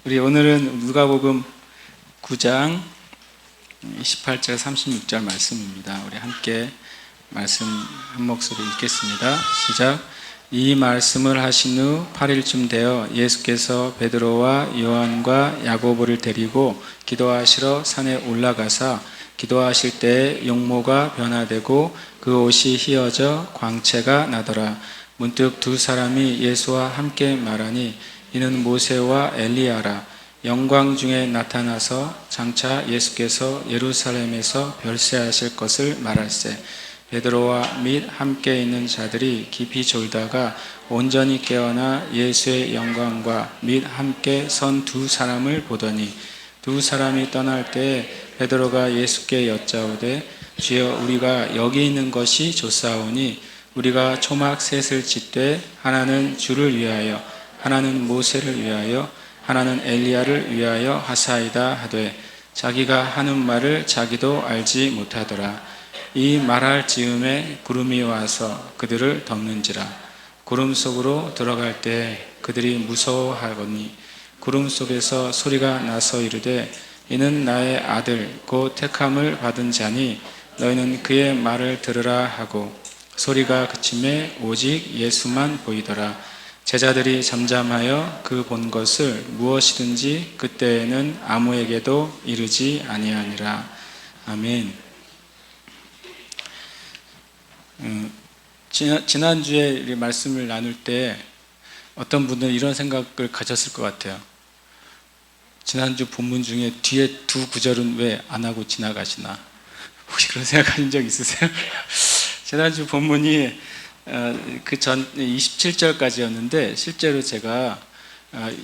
우리 오늘은 누가복음 9장 28절 36절 말씀입니다. 우리 함께 말씀 한 목소리 읽겠습니다. 시작. 이 말씀을 하신 후 8일쯤 되어 예수께서 베드로와 요한과 야고보를 데리고 기도하시러 산에 올라가사 기도하실 때에 용모가 변화되고 그 옷이 휘어져 광채가 나더라. 문득 두 사람이 예수와 함께 말하니 이는 모세와 엘리야라. 영광 중에 나타나서 장차 예수께서 예루살렘에서 별세하실 것을 말할세. 베드로와 및 함께 있는 자들이 깊이 졸다가 온전히 깨어나 예수의 영광과 및 함께 선 두 사람을 보더니 두 사람이 떠날 때 베드로가 예수께 여짜오되 주여 우리가 여기 있는 것이 좋사오니 우리가 초막 셋을 짓되 하나는 주를 위하여 하나는 모세를 위하여 하나는 엘리야를 위하여 하사이다 하되 자기가 하는 말을 자기도 알지 못하더라. 이 말할 즈음에 구름이 와서 그들을 덮는지라. 구름 속으로 들어갈 때 그들이 무서워하거니 구름 속에서 소리가 나서 이르되 이는 나의 아들 곧 택함을 받은 자니 너희는 그의 말을 들으라 하고 소리가 그침에 오직 예수만 보이더라. 제자들이 잠잠하여 그 본 것을 무엇이든지 그때에는 아무에게도 이르지 아니하니라. 아멘. 지난주에 말씀을 나눌 때 어떤 분들은 이런 생각을 가졌을 것 같아요. 지난주 본문 중에 뒤에 두 구절은 왜 안 하고 지나가시나? 혹시 그런 생각하신 적 있으세요? 지난주 본문이 그 전 27절까지였는데 실제로 제가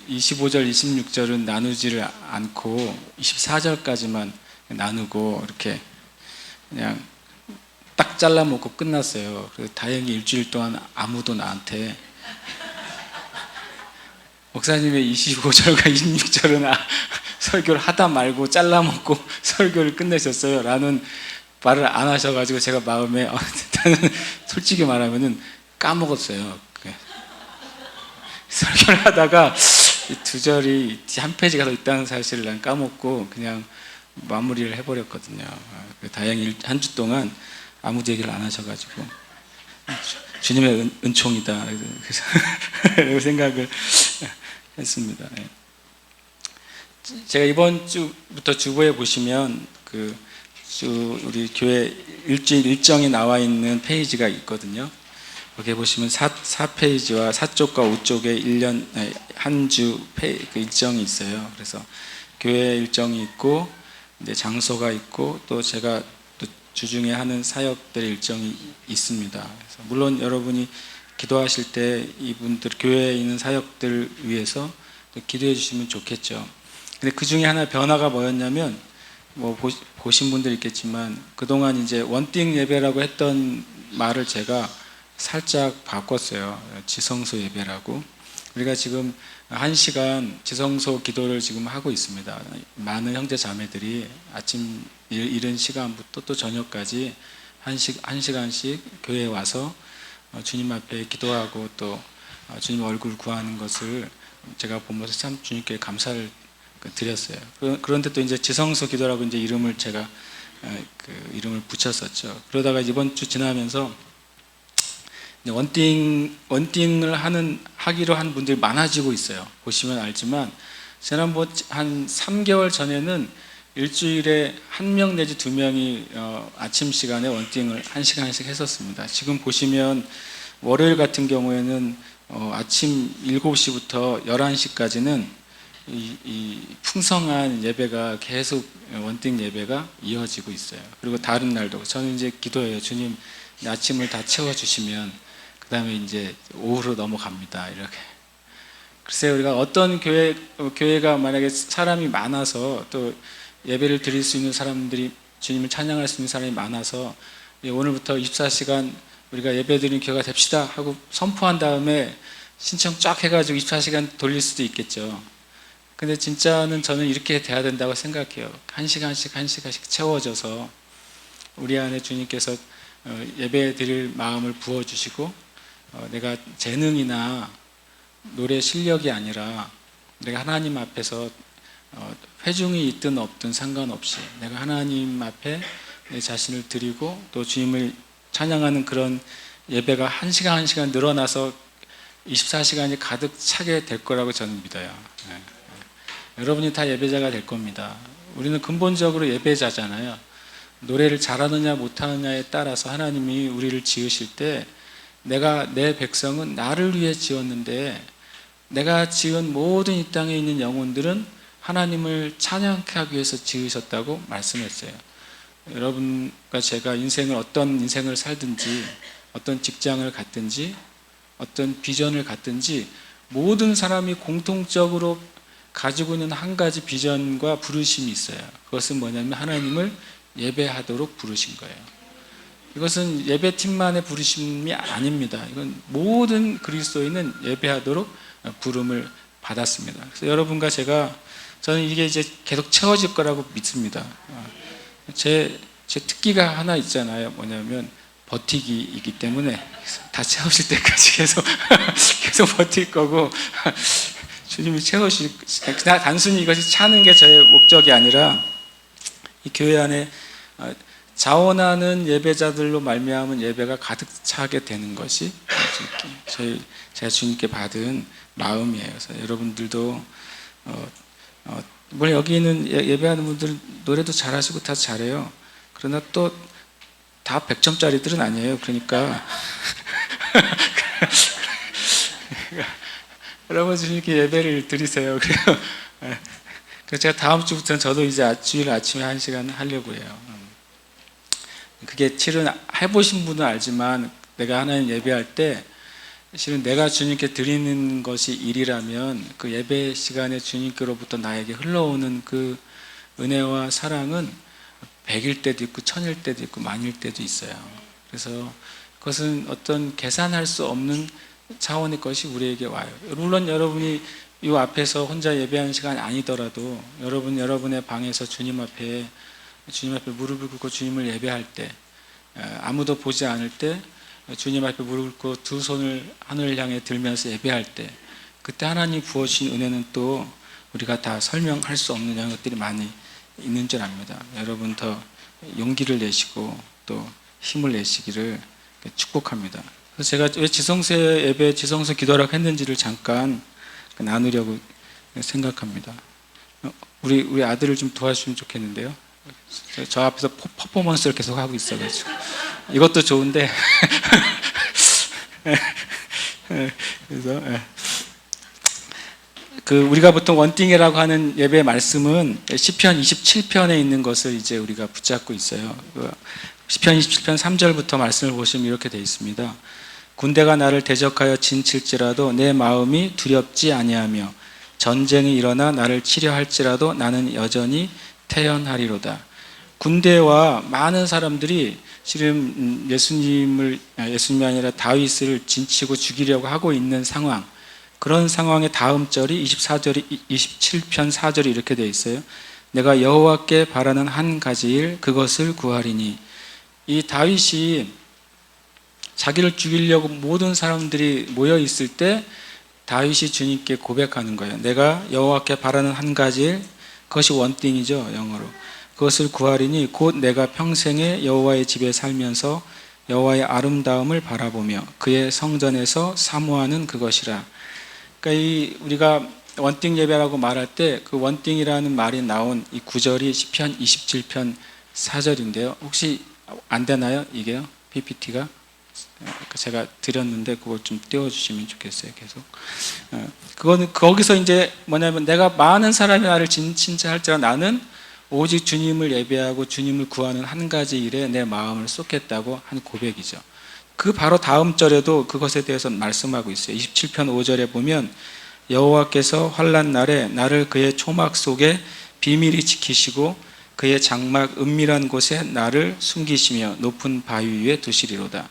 25절, 26절은 나누지를 않고 24절까지만 나누고 이렇게 그냥 딱 잘라먹고 끝났어요. 그래서 다행히 일주일 동안 아무도 나한테 목사님의 25절과 26절은 설교를 하다 말고 잘라먹고 설교를 끝내셨어요 라는 말을 안 하셔가지고 제가 마음에 일단은 솔직히 말하면은 까먹었어요. 설교를 하다가 두 절이 한 페이지가 더 있다는 사실을 난 까먹고 그냥 마무리를 해버렸거든요. 다행히 한 주 동안 아무도 얘기를 안 하셔가지고 주님의 은총이다 그래서 생각을 했습니다. 제가 이번 주부터 주보에 보시면 우리 교회 일정이 나와 있는 페이지가 있거든요. 여기 보시면 4페이지와 4쪽과 5쪽에 1년 한 주 일정이 있어요. 그래서 교회 일정이 있고 이제 장소가 있고 또 제가 또 주중에 하는 사역들의 일정이 있습니다. 그래서 물론 여러분이 기도하실 때 이분들 교회에 있는 사역들을 위해서 기도해 주시면 좋겠죠. 근데 그 중에 하나 변화가 뭐였냐면 보신 분들 있겠지만 그동안 이제 원띵 예배라고 했던 말을 제가 살짝 바꿨어요. 지성소 예배라고. 우리가 지금 1시간 지성소 기도를 지금 하고 있습니다. 많은 형제 자매들이 아침 이른 시간부터 또 저녁까지 1시간씩 교회에 와서 주님 앞에 기도하고 또 주님 얼굴 구하는 것을 제가 보면서 참 주님께 감사를 드렸어요. 그런데 또 이제 지성소 기도라고 이제 이름을 제가 이름을 붙였었죠. 그러다가 이번 주 지나면서 원띵을 하기로 한 분들이 많아지고 있어요. 보시면 알지만 지난번 한 3개월 전에는 일주일에 1명 내지 2명이 아침 시간에 원띵을 1시간씩 했었습니다. 지금 보시면 월요일 같은 경우에는 아침 7시부터 11시까지는 이 풍성한 예배가 계속 원띵 예배가 이어지고 있어요. 그리고 다른 날도 저는 이제 기도해요. 주님 아침을 다 채워주시면 그 다음에 이제 오후로 넘어갑니다. 이렇게. 글쎄요, 우리가 어떤 교회가 만약에 사람이 많아서 또 예배를 드릴 수 있는 사람들이 주님을 찬양할 수 있는 사람이 많아서 오늘부터 24시간 우리가 예배 드리는 교회가 됩시다 하고 선포한 다음에 신청 쫙 해가지고 24시간 돌릴 수도 있겠죠. 근데 진짜는 저는 이렇게 돼야 된다고 생각해요. 1시간씩 채워져서 우리 안에 주님께서 예배 드릴 마음을 부어주시고 내가 재능이나 노래 실력이 아니라 내가 하나님 앞에서 회중이 있든 없든 상관없이 내가 하나님 앞에 내 자신을 드리고 또 주님을 찬양하는 그런 예배가 한 시간 한 시간 늘어나서 24시간이 가득 차게 될 거라고 저는 믿어요. 여러분이 다 예배자가 될 겁니다. 우리는 근본적으로 예배자잖아요. 노래를 잘하느냐 못하느냐에 따라서 하나님이 우리를 지으실 때 내 백성은 나를 위해 지었는데 내가 지은 모든 이 땅에 있는 영혼들은 하나님을 찬양케 하기 위해서 지으셨다고 말씀했어요. 여러분과 제가 어떤 인생을 살든지 어떤 직장을 갖든지 어떤 비전을 갖든지 모든 사람이 공통적으로 가지고 있는 한 가지 비전과 부르심이 있어요. 그것은 뭐냐면 하나님을 예배하도록 부르신 거예요. 이것은 예배팀만의 부르심이 아닙니다. 이건 모든 그리스도인은 예배하도록 부름을 받았습니다. 그래서 여러분과 저는 이게 이제 계속 채워질 거라고 믿습니다. 제 특기가 하나 있잖아요. 뭐냐면 버티기이기 때문에 다 채우실 때까지 계속 버틸 거고 주님이 채우실, 그냥 단순히 이것이 차는 게 저의 목적이 아니라 이 교회 안에 자원하는 예배자들로 말미암은 예배가 가득 차게 되는 것이 제가 주님께 받은 마음이에요. 그래서 여러분들도 물론 여기 있는 예배하는 분들 노래도 잘하시고 다 잘해요. 그러나 또 다 100점짜리들은 아니에요. 그러니까 여러분 주님께 예배를 드리세요. 그래서 제가 다음 주부터는 저도 이제 주일 아침에 1시간 하려고 해요. 그게 실은 해보신 분은 알지만 내가 하나님 예배할 때 실은 내가 주님께 드리는 것이 일이라면 그 예배 시간에 주님께로부터 나에게 흘러오는 그 은혜와 사랑은 100일 때도 있고 1000일 때도 있고 만일 때도 있어요. 그래서 그것은 어떤 계산할 수 없는 차원의 것이 우리에게 와요. 물론 여러분이 이 앞에서 혼자 예배하는 시간이 아니더라도 여러분의 방에서 주님 앞에 무릎을 꿇고 주님을 예배할 때 아무도 보지 않을 때 주님 앞에 무릎을 꿇고 두 손을 하늘을 향해 들면서 예배할 때 그때 하나님이 부어주신 은혜는 또 우리가 다 설명할 수 없는 것들이 많이 있는 줄 압니다. 여러분 더 용기를 내시고 또 힘을 내시기를 축복합니다. 그래서 제가 왜 지성세 예배, 지성세 기도라고 했는지를 잠깐 나누려고 생각합니다. 우리 아들을 좀 도와주시면 좋겠는데요. 저 앞에서 퍼포먼스를 계속 하고 있어가지고 이것도 좋은데 그래서 우리가 보통 원띵이라고 하는 예배 말씀은 시편 27편에 있는 것을 이제 우리가 붙잡고 있어요. 시편 27편 3절부터 말씀을 보시면 이렇게 되어 있습니다. 군대가 나를 대적하여 진칠지라도 내 마음이 두렵지 아니하며 전쟁이 일어나 나를 치려 할지라도 나는 여전히 태연하리로다. 군대와 많은 사람들이 지금 예수님이 아니라 다윗을 진치고 죽이려고 하고 있는 상황, 그런 상황의 다음 절이 27편 4절이 이렇게 되어 있어요. 내가 여호와께 바라는 한 가지 일 그것을 구하리니. 이 다윗이 자기를 죽이려고 모든 사람들이 모여 있을 때 다윗이 주님께 고백하는 거예요. 내가 여호와께 바라는 한 가지 일, 그것이 원띵이죠, 영어로. 그것을 구하리니 곧 내가 평생에 여호와의 집에 살면서 여호와의 아름다움을 바라보며 그의 성전에서 사모하는 그것이라. 그러니까 우리가 원띵 예배라고 말할 때 그 원띵이라는 말이 나온 이 구절이 시편 27편 4절인데요. 혹시 안 되나요? 이게요? PPT가? 제가 드렸는데 그걸 좀 띄워주시면 좋겠어요. 계속. 그거는 거기서 이제 뭐냐면 내가 많은 사람이 나를 진짜할지라 나는 오직 주님을 예배하고 주님을 구하는 한 가지 일에 내 마음을 쏟겠다고 한 고백이죠. 그 바로 다음 절에도 그것에 대해서 말씀하고 있어요. 27편 5절에 보면 여호와께서 환난 날에 나를 그의 초막 속에 비밀히 지키시고 그의 장막 은밀한 곳에 나를 숨기시며 높은 바위 위에 두시리로다.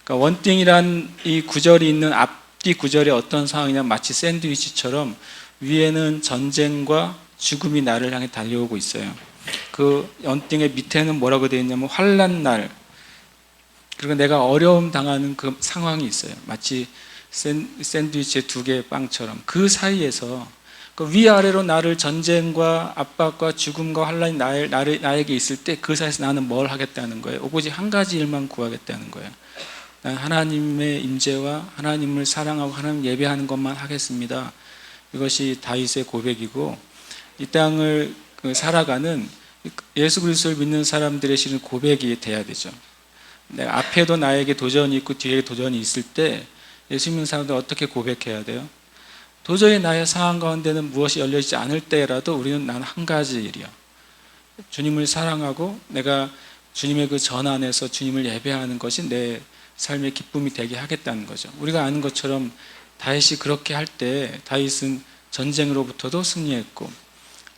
그러니까 원띵이란 이 구절이 있는 앞뒤 구절이 어떤 상황이냐, 마치 샌드위치처럼 위에는 전쟁과 죽음이 나를 향해 달려오고 있어요. 그 원띵의 밑에는 뭐라고 되어 있냐면 환난 날, 그리고 내가 어려움 당하는 그 상황이 있어요. 마치 샌드위치의 두 개의 빵처럼 그 사이에서 그 위아래로 나를 전쟁과 압박과 죽음과 환란이 나에게 있을 때 그 사이에서 나는 뭘 하겠다는 거예요? 오로지 한 가지 일만 구하겠다는 거예요. 난 하나님의 임재와 하나님을 사랑하고 하나님 예배하는 것만 하겠습니다. 이것이 다윗의 고백이고, 이 땅을 살아가는 예수 그리스도를 믿는 사람들의 실은 고백이 돼야 되죠. 내가 앞에도 나에게 도전이 있고 뒤에 도전이 있을 때 예수 믿는 사람들 어떻게 고백해야 돼요? 도저히 나의 상황 가운데는 무엇이 열려지지 않을 때라도 우리는 난 한 가지 일이야. 주님을 사랑하고 내가 주님의 그 전 안에서 주님을 예배하는 것이 내 삶의 기쁨이 되게 하겠다는 거죠. 우리가 아는 것처럼 다윗이 그렇게 할 때 다윗은 전쟁으로부터도 승리했고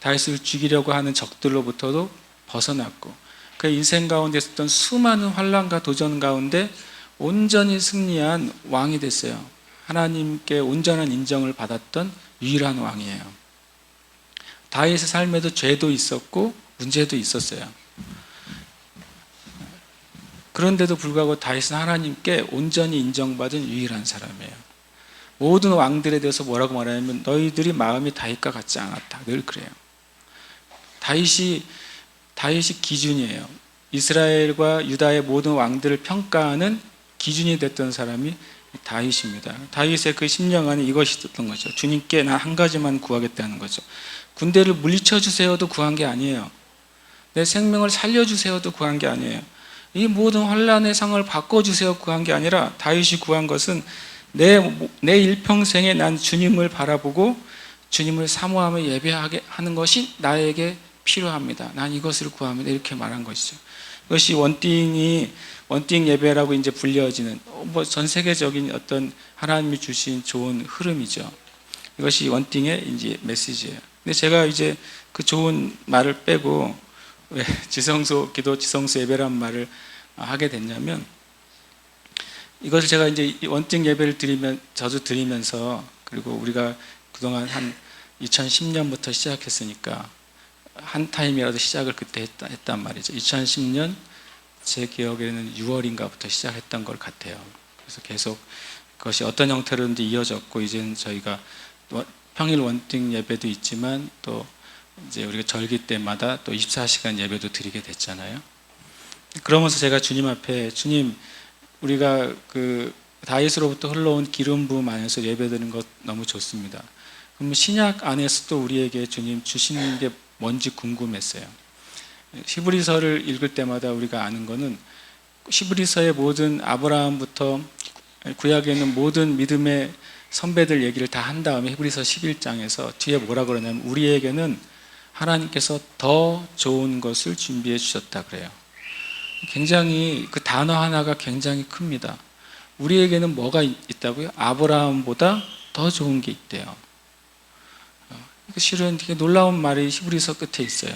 다윗을 죽이려고 하는 적들로부터도 벗어났고 그 인생 가운데 있었던 수많은 환난과 도전 가운데 온전히 승리한 왕이 됐어요. 하나님께 온전한 인정을 받았던 유일한 왕이에요. 다윗의 삶에도 죄도 있었고 문제도 있었어요. 그런데도 불구하고 다윗은 하나님께 온전히 인정받은 유일한 사람이에요. 모든 왕들에 대해서 뭐라고 말하냐면 너희들이 마음이 다윗과 같지 않았다. 늘 그래요. 다윗이 기준이에요. 이스라엘과 유다의 모든 왕들을 평가하는 기준이 됐던 사람이 다윗입니다. 다윗의 그 심령 안에 이것이 있었던 거죠. 주님께 난 한 가지만 구하겠다는 거죠. 군대를 물리쳐 주세요도 구한 게 아니에요. 내 생명을 살려주세요도 구한 게 아니에요. 이 모든 환난의 상을 바꿔주세요 구한 게 아니라 다윗이 구한 것은 내 일평생에 난 주님을 바라보고 주님을 사모하며 예배하게 하는 것이 나에게 필요합니다. 난 이것을 구합니다. 이렇게 말한 것이죠. 이것이 원띵 예배라고 이제 불려지는 전 세계적인 어떤 하나님이 주신 좋은 흐름이죠. 이것이 원띵의 이제 메시지예요. 근데 제가 이제 그 좋은 말을 빼고 왜 지성소 기도, 지성소 예배란 말을 하게 됐냐면 이것을 제가 이제 원띵 예배를 자주 드리면서 그리고 우리가 그동안 한 2010년부터 시작했으니까 한 타임이라도 시작을 그때 했단 말이죠. 2010년 제 기억에는 6월인가부터 시작했던 것 같아요. 그래서 계속 그것이 어떤 형태로든지 이어졌고 이제는 저희가 평일 원띵 예배도 있지만 또 이제 우리가 절기 때마다 또 24시간 예배도 드리게 됐잖아요. 그러면서 제가 주님 앞에 주님 우리가 그 다윗으로부터 흘러온 기름 부음 안에서 예배드리는 것 너무 좋습니다. 그럼 신약 안에서도 우리에게 주님 주시는 게 뭔지 궁금했어요. 히브리서를 읽을 때마다 우리가 아는 거는 히브리서의 모든 아브라함부터 구약에 있는 모든 믿음의 선배들 얘기를 다 한 다음에 히브리서 11장에서 뒤에 뭐라 그러냐면 우리에게는 하나님께서 더 좋은 것을 준비해 주셨다 그래요. 굉장히 그 단어 하나가 굉장히 큽니다. 우리에게는 뭐가 있다고요? 아브라함보다 더 좋은 게 있대요. 실은 되게 놀라운 말이 히브리서 끝에 있어요.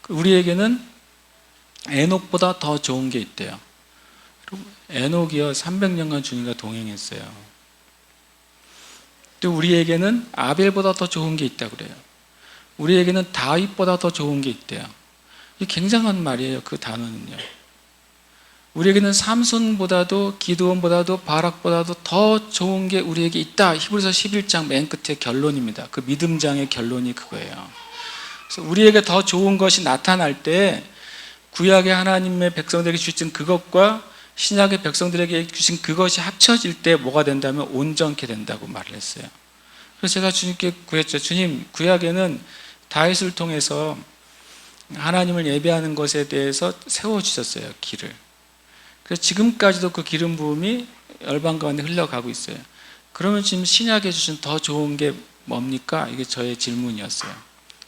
우리에게는 에녹보다 더 좋은 게 있대요. 에녹이요 300년간 주님과 동행했어요. 또 우리에게는 아벨보다 더 좋은 게 있다고 그래요. 우리에게는 다윗보다 더 좋은 게 있대요. 이게 굉장한 말이에요. 그 단어는요. 우리에게는 삼손보다도 기드온보다도 바락보다도 더 좋은 게 우리에게 있다. 히브리서 11장 맨 끝에 결론입니다. 그 믿음장의 결론이 그거예요. 그래서 우리에게 더 좋은 것이 나타날 때 구약의 하나님의 백성들에게 주신 그것과 신약의 백성들에게 주신 그것이 합쳐질 때 뭐가 된다면 온전케 된다고 말을 했어요. 그래서 제가 주님께 구했죠. 주님, 구약에는 다윗을 통해서 하나님을 예배하는 것에 대해서 세워주셨어요. 길을. 그래서 지금까지도 그 기름 부음이 열방 가운데 흘러가고 있어요. 그러면 지금 신약에 주신 더 좋은 게 뭡니까? 이게 저의 질문이었어요.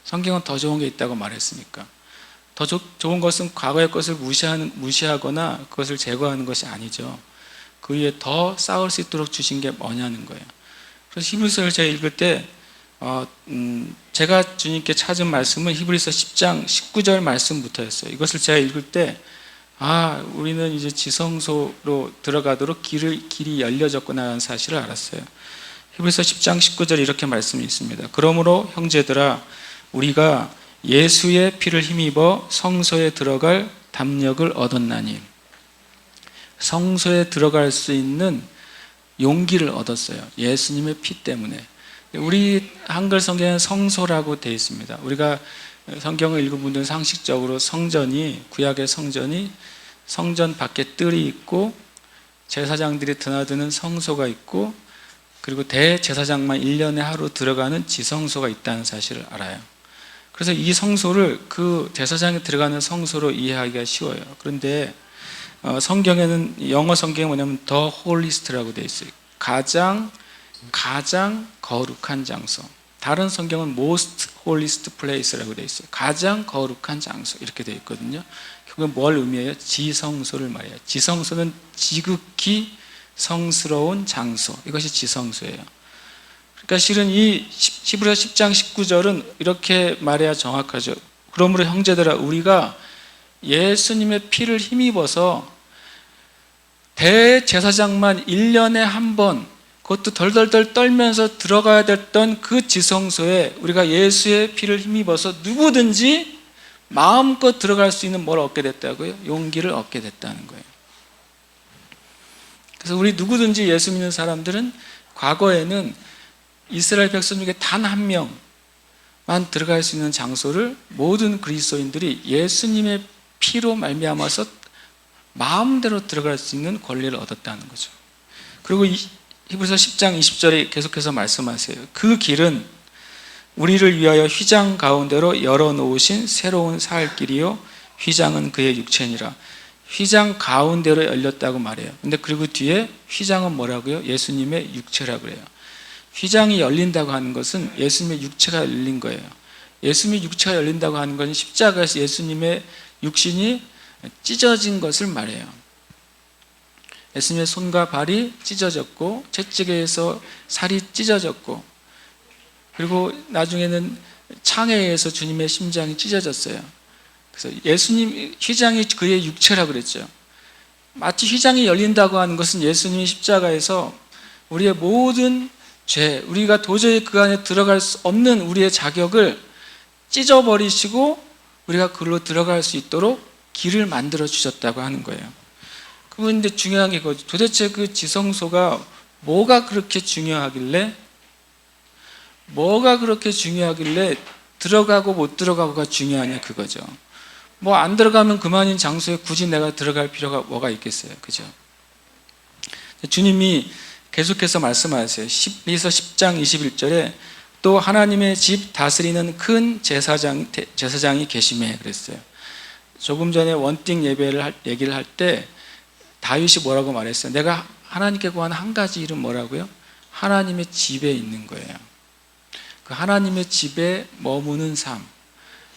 성경은 더 좋은 게 있다고 말했으니까. 더 좋은 것은 과거의 것을 무시하거나 그것을 제거하는 것이 아니죠. 그 위에 더 쌓을 수 있도록 주신 게 뭐냐는 거예요. 그래서 히브리서를 제가 읽을 때 제가 주님께 찾은 말씀은 히브리서 10장 19절 말씀부터였어요. 이것을 제가 읽을 때 우리는 이제 지성소로 들어가도록 길이 열려졌구나 하는 사실을 알았어요. 히브리서 10장 19절 이렇게 말씀이 있습니다. 그러므로 형제들아 우리가 예수의 피를 힘입어 성소에 들어갈 담력을 얻었나니 성소에 들어갈 수 있는 용기를 얻었어요. 예수님의 피 때문에. 우리 한글 성경에는 성소라고 되어 있습니다. 우리가 성경을 읽은 분들은 상식적으로 성전이, 구약의 성전이 성전 밖에 뜰이 있고 제사장들이 드나드는 성소가 있고 그리고 대제사장만 1년에 하루 들어가는 지성소가 있다는 사실을 알아요. 그래서 이 성소를 그 제사장이 들어가는 성소로 이해하기가 쉬워요. 그런데 성경에는, 영어 성경에 뭐냐면 더 홀리스트라고 되어 있어요. 가장 거룩한 장소. 다른 성경은 most holiest place라고 되어 있어요. 가장 거룩한 장소 이렇게 되어 있거든요. 그건 뭘 의미해요? 지성소를 말해요. 지성소는 지극히 성스러운 장소, 이것이 지성소예요. 그러니까 실은 이 히브리서 10장 19절은 이렇게 말해야 정확하죠. 그러므로 형제들아, 우리가 예수님의 피를 힘입어서 대제사장만 1년에 한 번, 그것도 덜덜덜 떨면서 들어가야 됐던 그 지성소에 우리가 예수의 피를 힘입어서 누구든지 마음껏 들어갈 수 있는 뭘 얻게 됐다고요? 용기를 얻게 됐다는 거예요. 그래서 우리 누구든지 예수 믿는 사람들은 과거에는 이스라엘 백성 중에 단 한 명만 들어갈 수 있는 장소를 모든 그리스도인들이 예수님의 피로 말미암아서 마음대로 들어갈 수 있는 권리를 얻었다는 거죠. 그리고 히브리서 10장 20절에 계속해서 말씀하세요. 그 길은 우리를 위하여 휘장 가운데로 열어놓으신 새로운 살 길이요 휘장은 그의 육체니라. 휘장 가운데로 열렸다고 말해요. 근데 그리고 뒤에 휘장은 뭐라고요? 예수님의 육체라고 그래요. 휘장이 열린다고 하는 것은 예수님의 육체가 열린 거예요. 예수님의 육체가 열린다고 하는 것은 십자가에서 예수님의 육신이 찢어진 것을 말해요. 예수님의 손과 발이 찢어졌고 채찍에서 살이 찢어졌고 그리고 나중에는 창에 의해서 주님의 심장이 찢어졌어요. 그래서 예수님 휘장이 그의 육체라고 그랬죠. 마치 휘장이 열린다고 하는 것은 예수님이 십자가에서 우리의 모든 죄, 우리가 도저히 그 안에 들어갈 수 없는 우리의 자격을 찢어버리시고 우리가 그걸로 들어갈 수 있도록 길을 만들어 주셨다고 하는 거예요. 그런데 중요한 게 이거죠. 도대체 그 지성소가 뭐가 그렇게 중요하길래 들어가고 못 들어가고가 중요하냐 그거죠. 뭐 안 들어가면 그만인 장소에 굳이 내가 들어갈 필요가 뭐가 있겠어요. 그죠? 주님이 계속해서 말씀하세요. 히브리서 10장 21절에 또 하나님의 집 다스리는 큰 제사장이 계시매 그랬어요. 조금 전에 원띵 얘기를 할 때 다윗이 뭐라고 말했어요? 내가 하나님께 구한 한 가지 이름 뭐라고요? 하나님의 집에 있는 거예요. 그 하나님의 집에 머무는 삶,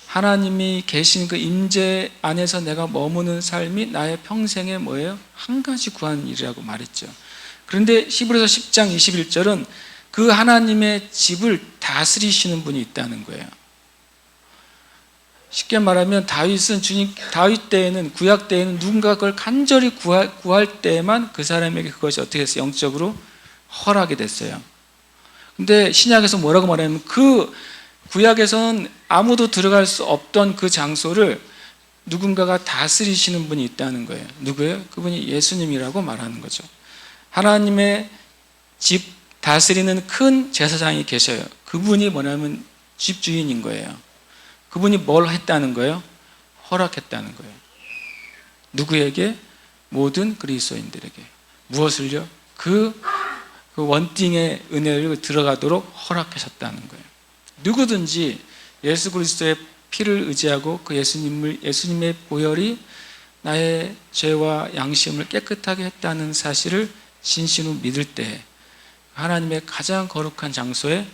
하나님이 계신 그 임재 안에서 내가 머무는 삶이 나의 평생의 뭐예요? 한 가지 구한 일이라고 말했죠. 그런데 히브리서 10장 21절은 그 하나님의 집을 다스리시는 분이 있다는 거예요. 쉽게 말하면 다윗 때에는, 구약 때에는 누군가 그걸 간절히 구할 때에만 그 사람에게 그것이 어떻게 했어요? 영적으로 허락이 됐어요. 근데 신약에서 뭐라고 말하냐면 그 구약에서는 아무도 들어갈 수 없던 그 장소를 누군가가 다스리시는 분이 있다는 거예요. 누구예요? 그분이 예수님이라고 말하는 거죠. 하나님의 집 다스리는 큰 제사장이 계셔요. 그분이 뭐냐면 집주인인 거예요. 그분이 뭘 했다는 거예요? 허락했다는 거예요. 누구에게? 모든 그리스도인들에게. 무엇을요? 그 원띵의 은혜를 들어가도록 허락하셨다는 거예요. 누구든지 예수 그리스도의 피를 의지하고 그 예수님의 보혈이 나의 죄와 양심을 깨끗하게 했다는 사실을 진심으로 믿을 때 하나님의 가장 거룩한 장소에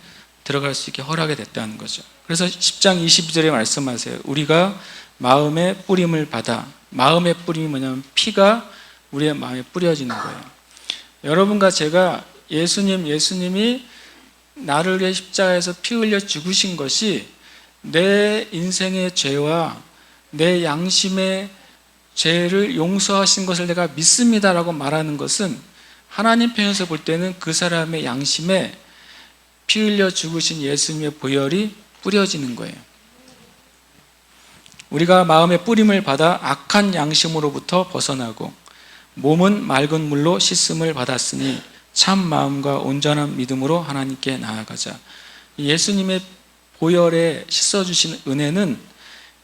들어갈 수 있게 허락이 됐다는 거죠. 그래서 10장 22절에 말씀하세요. 우리가 마음의 뿌림을 받아. 마음의 뿌림이 뭐냐면 피가 우리의 마음에 뿌려지는 거예요. 여러분과 제가 예수님이 나를 위해 십자가에서 피 흘려 죽으신 것이 내 인생의 죄와 내 양심의 죄를 용서하신 것을 내가 믿습니다라고 말하는 것은 하나님 편에서 볼 때는 그 사람의 양심에 피 흘려 죽으신 예수님의 보혈이 뿌려지는 거예요. 우리가 마음의 뿌림을 받아 악한 양심으로부터 벗어나고 몸은 맑은 물로 씻음을 받았으니 참 마음과 온전한 믿음으로 하나님께 나아가자. 예수님의 보혈에 씻어주신 은혜는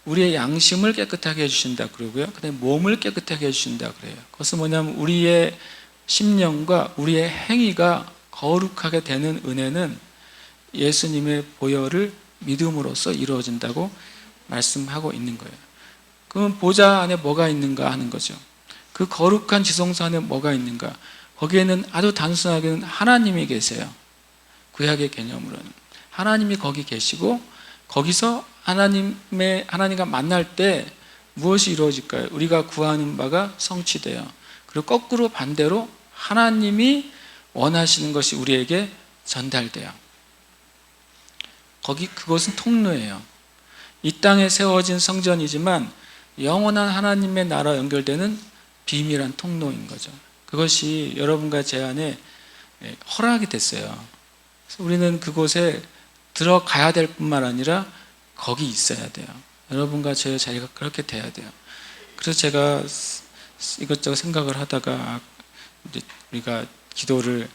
우리의 양심을 깨끗하게 해주신다 그러고요, 그다음에 몸을 깨끗하게 해주신다 그래요. 그것은 뭐냐면 우리의 심령과 우리의 행위가 거룩하게 되는 은혜는 예수님의 보혈을 믿음으로써 이루어진다고 말씀하고 있는 거예요. 그럼 보좌 안에 뭐가 있는가 하는 거죠. 그 거룩한 지성소 안에 뭐가 있는가? 거기에는 아주 단순하게는 하나님이 계세요. 구약의 개념으로는 하나님이 거기 계시고, 거기서 하나님과 만날 때 무엇이 이루어질까요? 우리가 구하는 바가 성취돼요. 그리고 거꾸로 반대로 하나님이 원하시는 것이 우리에게 전달돼요. 그것은 통로예요. 이 땅에 세워진 성전이지만 영원한 하나님의 나라와 연결되는 비밀한 통로인 거죠. 그것이 여러분과 제 안에 허락이 됐어요. 그래서 우리는 그곳에 들어가야 될 뿐만 아니라 거기 있어야 돼요. 여러분과 제 자리가 그렇게 돼야 돼요. 그래서 제가 이것저것 생각을 하다가 이제 우리가 기도를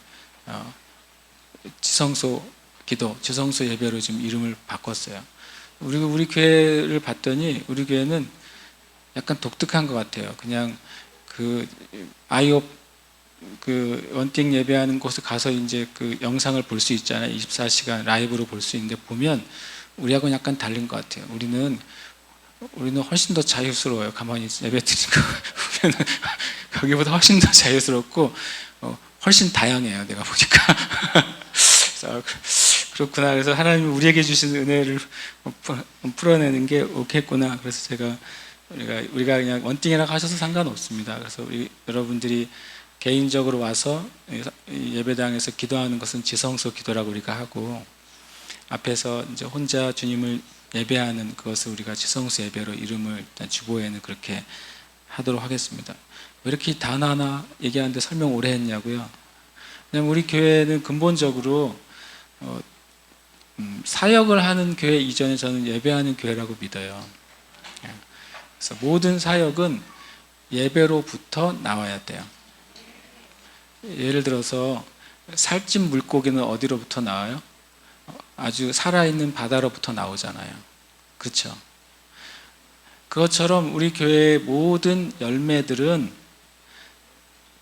지성소 기도, 지성소 예배로 지금 이름을 바꿨어요. 우리 교회를 봤더니 우리 교회는 약간 독특한 것 같아요. 그냥 그 아이옵 그 원팅 예배하는 곳에 가서 이제 그 영상을 볼 수 있잖아요. 24시간 라이브로 볼 수 있는데 보면 우리하고는 약간 다른 것 같아요. 우리는 훨씬 더 자유스러워요. 가만히 예배 드리는 거 보면 거기보다 훨씬 더 자유스럽고 훨씬 다양해요. 내가 보니까. 그렇구나. 그래서 하나님이 우리에게 주신 은혜를 풀어내는 게 옳겠구나. 그래서 제가 우리가 그냥 원띵이라고 하셔서 상관없습니다. 그래서 여러분들이 개인적으로 와서 예배당에서 기도하는 것은 지성소 기도라고 우리가 하고, 앞에서 이제 혼자 주님을 예배하는 그것을 우리가 지성소 예배로 이름을 일단 주보에는 그렇게 하도록 하겠습니다. 왜 이렇게 단 하나 얘기하는데 설명 오래 했냐고요? 왜냐면 우리 교회는 근본적으로 사역을 하는 교회 이전에 저는 예배하는 교회라고 믿어요. 그래서 모든 사역은 예배로부터 나와야 돼요. 예를 들어서 살찐 물고기는 어디로부터 나와요? 아주 살아있는 바다로부터 나오잖아요. 그렇죠? 그것처럼 우리 교회의 모든 열매들은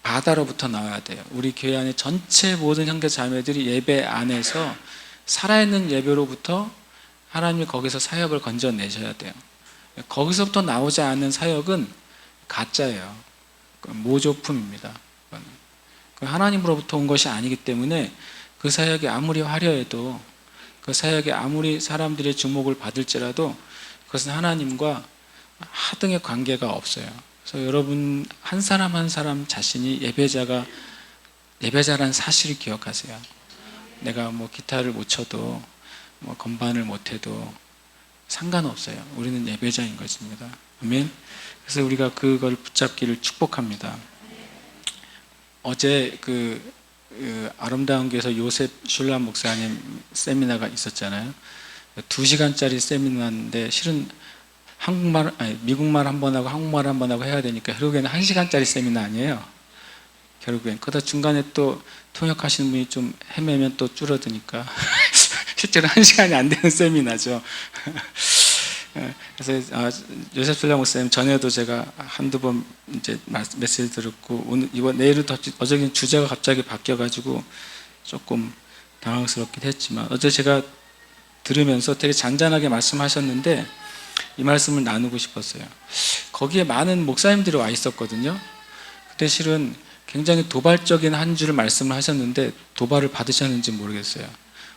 바다로부터 나와야 돼요. 우리 교회 안에 전체 모든 형제 자매들이 예배 안에서 살아있는 예배로부터 하나님이 거기서 사역을 건져내셔야 돼요. 거기서부터 나오지 않는 사역은 가짜예요. 모조품입니다. 하나님으로부터 온 것이 아니기 때문에 그 사역이 아무리 화려해도, 그 사역이 아무리 사람들의 주목을 받을지라도 그것은 하나님과 하등의 관계가 없어요. 그래서 여러분 한 사람 한 사람 자신이 예배자라는 사실을 기억하세요. 내가 뭐 기타를 못 쳐도 뭐 건반을 못 해도 상관없어요. 우리는 예배자인 것입니다. 아멘. 그래서 우리가 그걸 붙잡기를 축복합니다. 어제 그 아름다운 교회에서 요셉 슐라 목사님 세미나가 있었잖아요. 2시간짜리 세미나인데 실은 미국말 한 번 하고 한국말 한 번 하고 해야 되니까 결국에는 1시간짜리 세미나 아니에요. 결국엔. 그러다 중간에 또 통역하시는 분이 좀 헤매면 또 줄어드니까 실제로 1시간이 안 되는 세미나죠. 그래서 요셉 슐라 목사님 전에도 제가 한두 번 이제 메시지 들었고, 내일은 어제 주제가 갑자기 바뀌어가지고 조금 당황스럽긴 했지만, 어제 제가 들으면서 되게 잔잔하게 말씀하셨는데 이 말씀을 나누고 싶었어요. 거기에 많은 목사님들이 와 있었거든요. 그때 실은 굉장히 도발적인 한 줄을 말씀을 하셨는데 도발을 받으셨는지 모르겠어요.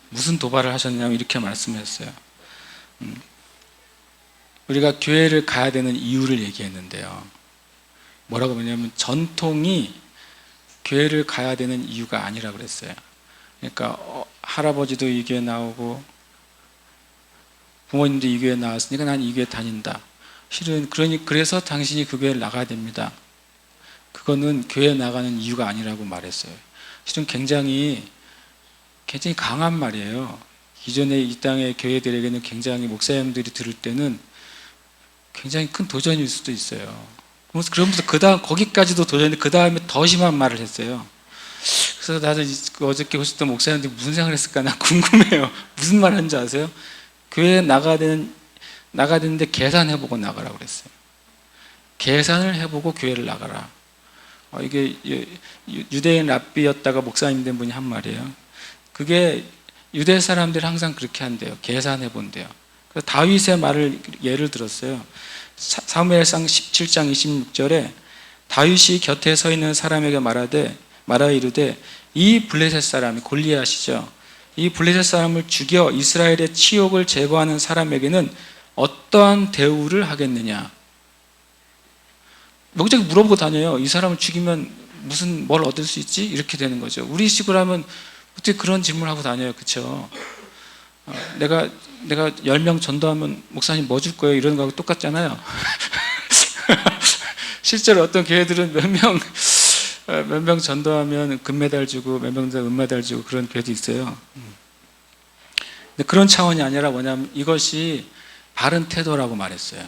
무슨 도발을 하셨냐면 이렇게 말씀했어요. 우리가 교회를 가야 되는 이유를 얘기했는데요. 뭐라고 하냐면 전통이 교회를 가야 되는 이유가 아니라 그랬어요. 그러니까 할아버지도 이 교회 나오고 부모님도 이 교회 나왔으니까 난 이 교회 다닌다. 실은 그래서 당신이 그 교회를 나가야 됩니다. 그거는 교회 나가는 이유가 아니라고 말했어요. 실은 굉장히 강한 말이에요. 기존의 이 땅의 교회들에게는 굉장히 목사님들이 들을 때는 굉장히 큰 도전일 수도 있어요. 그러면서 거기까지도 도전인데 그 다음에 더 심한 말을 했어요. 그래서 나도 그 어저께 오셨던 목사님들이 무슨 생각을 했을까 나 궁금해요. 무슨 말 하는지 아세요? 교회에 나가야 되는데 계산해보고 나가라고 그랬어요. 계산을 해보고 교회를 나가라. 이게 유대인 랍비였다가 목사님 된 분이 한 말이에요. 그게 유대 사람들이 항상 그렇게 한대요. 계산해 본대요. 그래서 다윗의 말을 예를 들었어요. 사무엘상 17장 26절에 다윗이 곁에 서 있는 사람에게 말하여 이르되 이 블레셋 사람이 골리앗이죠. 이 블레셋 사람을 죽여 이스라엘의 치욕을 제거하는 사람에게는 어떠한 대우를 하겠느냐. 여기저기 물어보고 다녀요. 이 사람을 죽이면 뭘 얻을 수 있지? 이렇게 되는 거죠. 우리 식으로 하면 어떻게 그런 질문을 하고 다녀요. 그렇죠? 내가 10명 전도하면 목사님 뭐 줄 거예요? 이런 거하고 똑같잖아요. 실제로 어떤 교회들은 몇 명 전도하면 금메달 주고 몇 명 은메달 주고 그런 교회도 있어요. 근데 그런 차원이 아니라 뭐냐면 이것이 바른 태도라고 말했어요.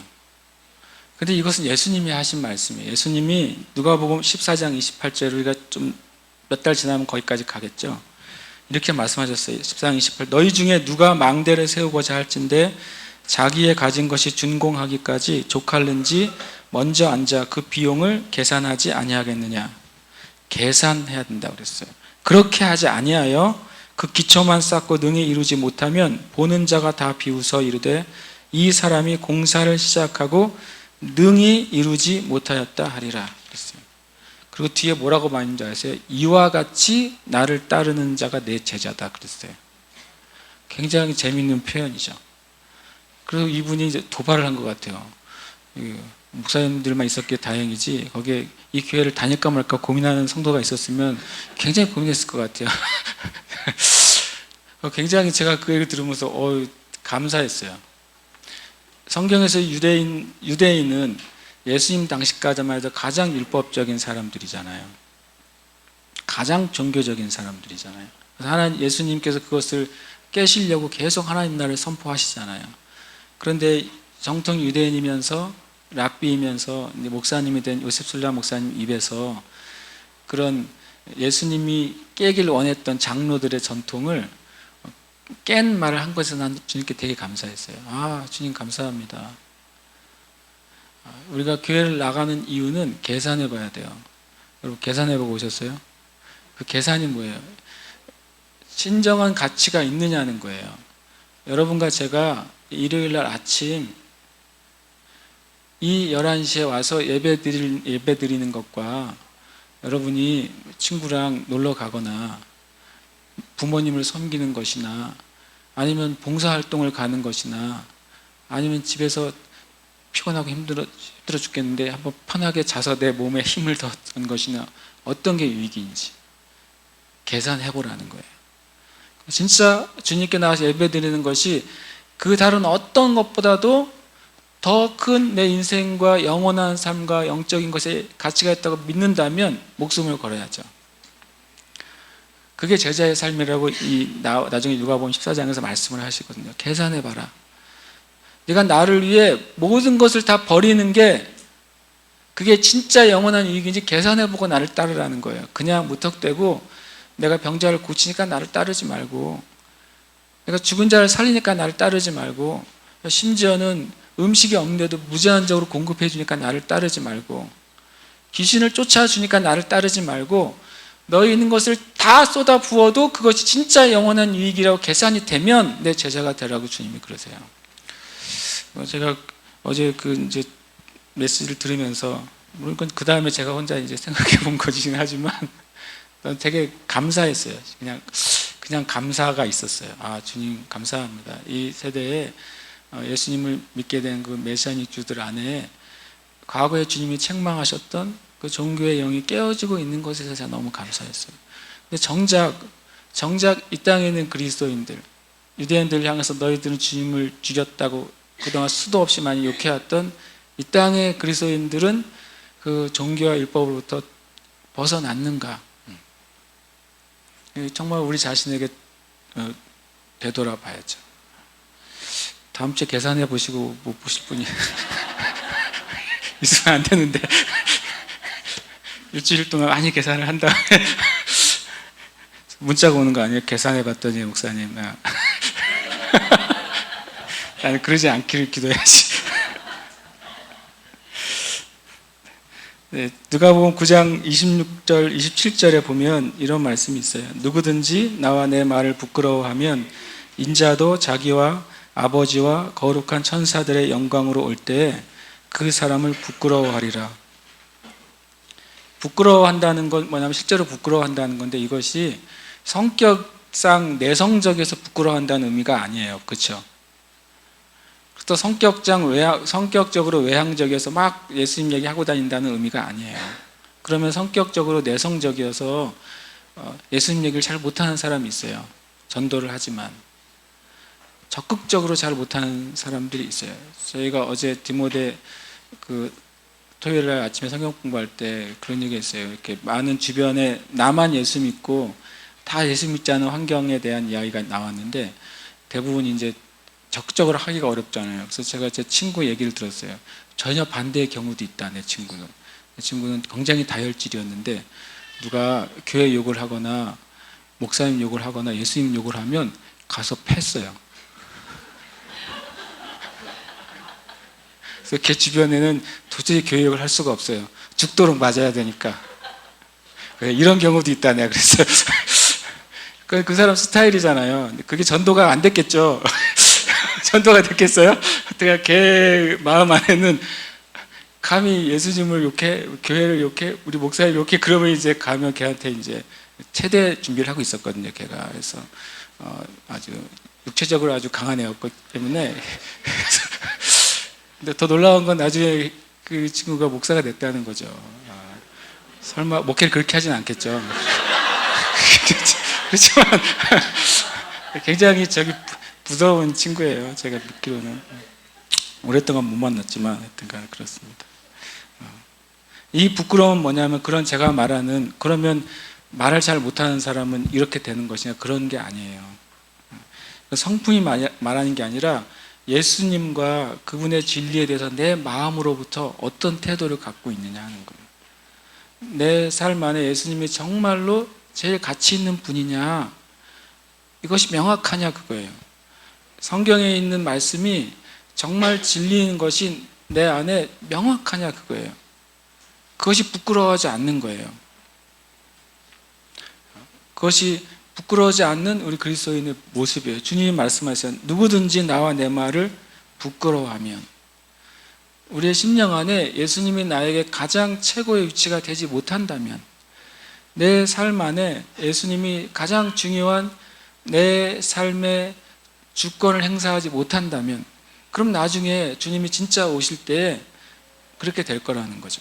근데 이것은 예수님이 하신 말씀이에요. 예수님이 누가복음 14장 28절 우리가 좀 몇 달 지나면 거기까지 가겠죠. 이렇게 말씀하셨어요. 14장 28 너희 중에 누가 망대를 세우고자 할진대 자기의 가진 것이 준공하기까지 족할는지 먼저 앉아 그 비용을 계산하지 아니하겠느냐. 계산해야 된다고 그랬어요. 그렇게 하지 아니하여 그 기초만 쌓고 능히 이루지 못하면 보는 자가 다 비웃어 이르되 이 사람이 공사를 시작하고 능히 이루지 못하였다 하리라 그랬어요. 그리고 뒤에 뭐라고 말했는지 아세요? 이와 같이 나를 따르는 자가 내 제자다 그랬어요. 굉장히 재미있는 표현이죠. 그리고 이분이 이제 도발을 한 것 같아요. 목사님들만 있었기에 다행이지 거기에 이 교회를 다닐까 말까 고민하는 성도가 있었으면 굉장히 고민했을 것 같아요. 굉장히 제가 그 얘기를 들으면서 감사했어요. 성경에서 유대인은 예수님 당시까지만 해도 가장 율법적인 사람들이잖아요. 가장 종교적인 사람들이잖아요. 하나님 예수님께서 그것을 깨시려고 계속 하나님 나라를 선포하시잖아요. 그런데 정통 유대인이면서 랍비이면서 목사님이 된 요셉 술라 목사님 입에서 그런 예수님이 깨길 원했던 장로들의 전통을 깬 말을 한 것에 난 주님께 되게 감사했어요. 주님 감사합니다. 우리가 교회를 나가는 이유는 계산해 봐야 돼요. 여러분 계산해 보고 오셨어요? 그 계산이 뭐예요? 진정한 가치가 있느냐는 거예요. 여러분과 제가 일요일 날 아침 이 11시에 와서 예배 드리는 것과 여러분이 친구랑 놀러 가거나 부모님을 섬기는 것이나 아니면 봉사활동을 가는 것이나 아니면 집에서 피곤하고 힘들어 죽겠는데 한번 편하게 자서 내 몸에 힘을 더 준 것이나 어떤 게 유익인지 계산해보라는 거예요. 진짜 주님께 나와서 예배 드리는 것이 그 다른 어떤 것보다도 더 큰 내 인생과 영원한 삶과 영적인 것에 가치가 있다고 믿는다면 목숨을 걸어야죠. 그게 제자의 삶이라고 나중에 누가복음 14장에서 말씀을 하시거든요. 계산해봐라. 네가 나를 위해 모든 것을 다 버리는 게 그게 진짜 영원한 이익인지 계산해보고 나를 따르라는 거예요. 그냥 무턱대고 내가 병자를 고치니까 나를 따르지 말고 내가 죽은 자를 살리니까 나를 따르지 말고 심지어는 음식이 없는데도 무제한적으로 공급해 주니까 나를 따르지 말고 귀신을 쫓아주니까 나를 따르지 말고 너희 있는 것을 다 쏟아 부어도 그것이 진짜 영원한 유익이라고 계산이 되면 내 제자가 되라고 주님이 그러세요. 제가 어제 이제 메시지를 들으면서 물론 그 다음에 제가 혼자 이제 생각해 본 거긴 하지만 되게 감사했어요. 그냥 감사가 있었어요. 주님 감사합니다. 이 세대에 예수님을 믿게 된 그 메시아닉 주들 안에 과거에 주님이 책망하셨던 그 종교의 영이 깨어지고 있는 것에 대해서 너무 감사했어요. 근데 정작 이 땅에 있는 그리스도인들, 유대인들을 향해서 너희들은 주님을 죽였다고 그동안 수도 없이 많이 욕해왔던 이 땅의 그리스도인들은 그 종교와 율법으로부터 벗어났는가? 정말 우리 자신에게 되돌아봐야죠. 다음 주에 계산해 보시고 못 보실 분이 있으면 안 되는데 일주일 동안 많이 계산을 한 다음에 문자가 오는 거 아니에요? 계산해 봤더니 목사님 나는 그러지 않기를 기도해야지. 네, 누가복음 9장 26절, 27절에 보면 이런 말씀이 있어요. 누구든지 나와 내 말을 부끄러워하면 인자도 자기와 아버지와 거룩한 천사들의 영광으로 올 때에 그 사람을 부끄러워하리라. 부끄러워한다는 건 뭐냐면 실제로 부끄러워한다는 건데 이것이 성격상 내성적에서 부끄러워한다는 의미가 아니에요. 그렇죠? 또 성격적으로 외향적이어서 막 예수님 얘기하고 다닌다는 의미가 아니에요. 그러면 성격적으로 내성적이어서 예수님 얘기를 잘 못하는 사람이 있어요. 전도를 하지만 적극적으로 잘 못하는 사람들이 있어요. 저희가 어제 디모데 토요일 날 아침에 성경 공부할 때 그런 얘기 했어요. 이렇게 많은 주변에 나만 예수 믿고 다 예수 믿지 않은 환경에 대한 이야기가 나왔는데 대부분 이제 적극적으로 하기가 어렵잖아요. 그래서 제가 제 친구 얘기를 들었어요. 전혀 반대의 경우도 있다. 내 친구는 굉장히 다혈질이었는데 누가 교회 욕을 하거나 목사님 욕을 하거나 예수님 욕을 하면 가서 팼어요. 그래서 걔 주변에는 도저히 교회 욕을 할 수가 없어요. 죽도록 맞아야 되니까. 이런 경우도 있다. 내가 그랬어요. 그 사람 스타일이잖아요. 그게 전도가 안 됐겠죠. 전도가 됐겠어요? 어떻게 걔 마음 안에는 감히 예수님을 욕해, 교회를 욕해, 우리 목사님 욕해, 그러면 이제 가면 걔한테 이제 체대 준비를 하고 있었거든요, 걔가. 그래서 아주 육체적으로 아주 강한 애였기 때문에. 근데 더 놀라운 건 나중에 그 친구가 목사가 됐다는 거죠. 설마 목회를 그렇게 하진 않겠죠. 그렇지만 굉장히 부드러운 친구예요. 제가 믿기로는. 오랫동안 못 만났지만 하여튼간 그렇습니다. 이 부끄러움은 뭐냐면 그런 제가 말하는 그러면 말을 잘 못하는 사람은 이렇게 되는 것이냐 그런 게 아니에요. 성품이 말하는 게 아니라 예수님과 그분의 진리에 대해서 내 마음으로부터 어떤 태도를 갖고 있느냐 하는 거예요. 내 삶 안에 예수님이 정말로 제일 가치 있는 분이냐 이것이 명확하냐 그거예요. 성경에 있는 말씀이 정말 진리인 것이 내 안에 명확하냐 그거예요. 그것이 부끄러워하지 않는 거예요. 그것이 부끄러워하지 않는 우리 그리스도인의 모습이에요. 주님이 말씀하셨어요. 누구든지 나와 내 말을 부끄러워하면 우리의 심령 안에 예수님이 나에게 가장 최고의 위치가 되지 못한다면 내 삶 안에 예수님이 가장 중요한 내 삶의 주권을 행사하지 못한다면 그럼 나중에 주님이 진짜 오실 때 그렇게 될 거라는 거죠.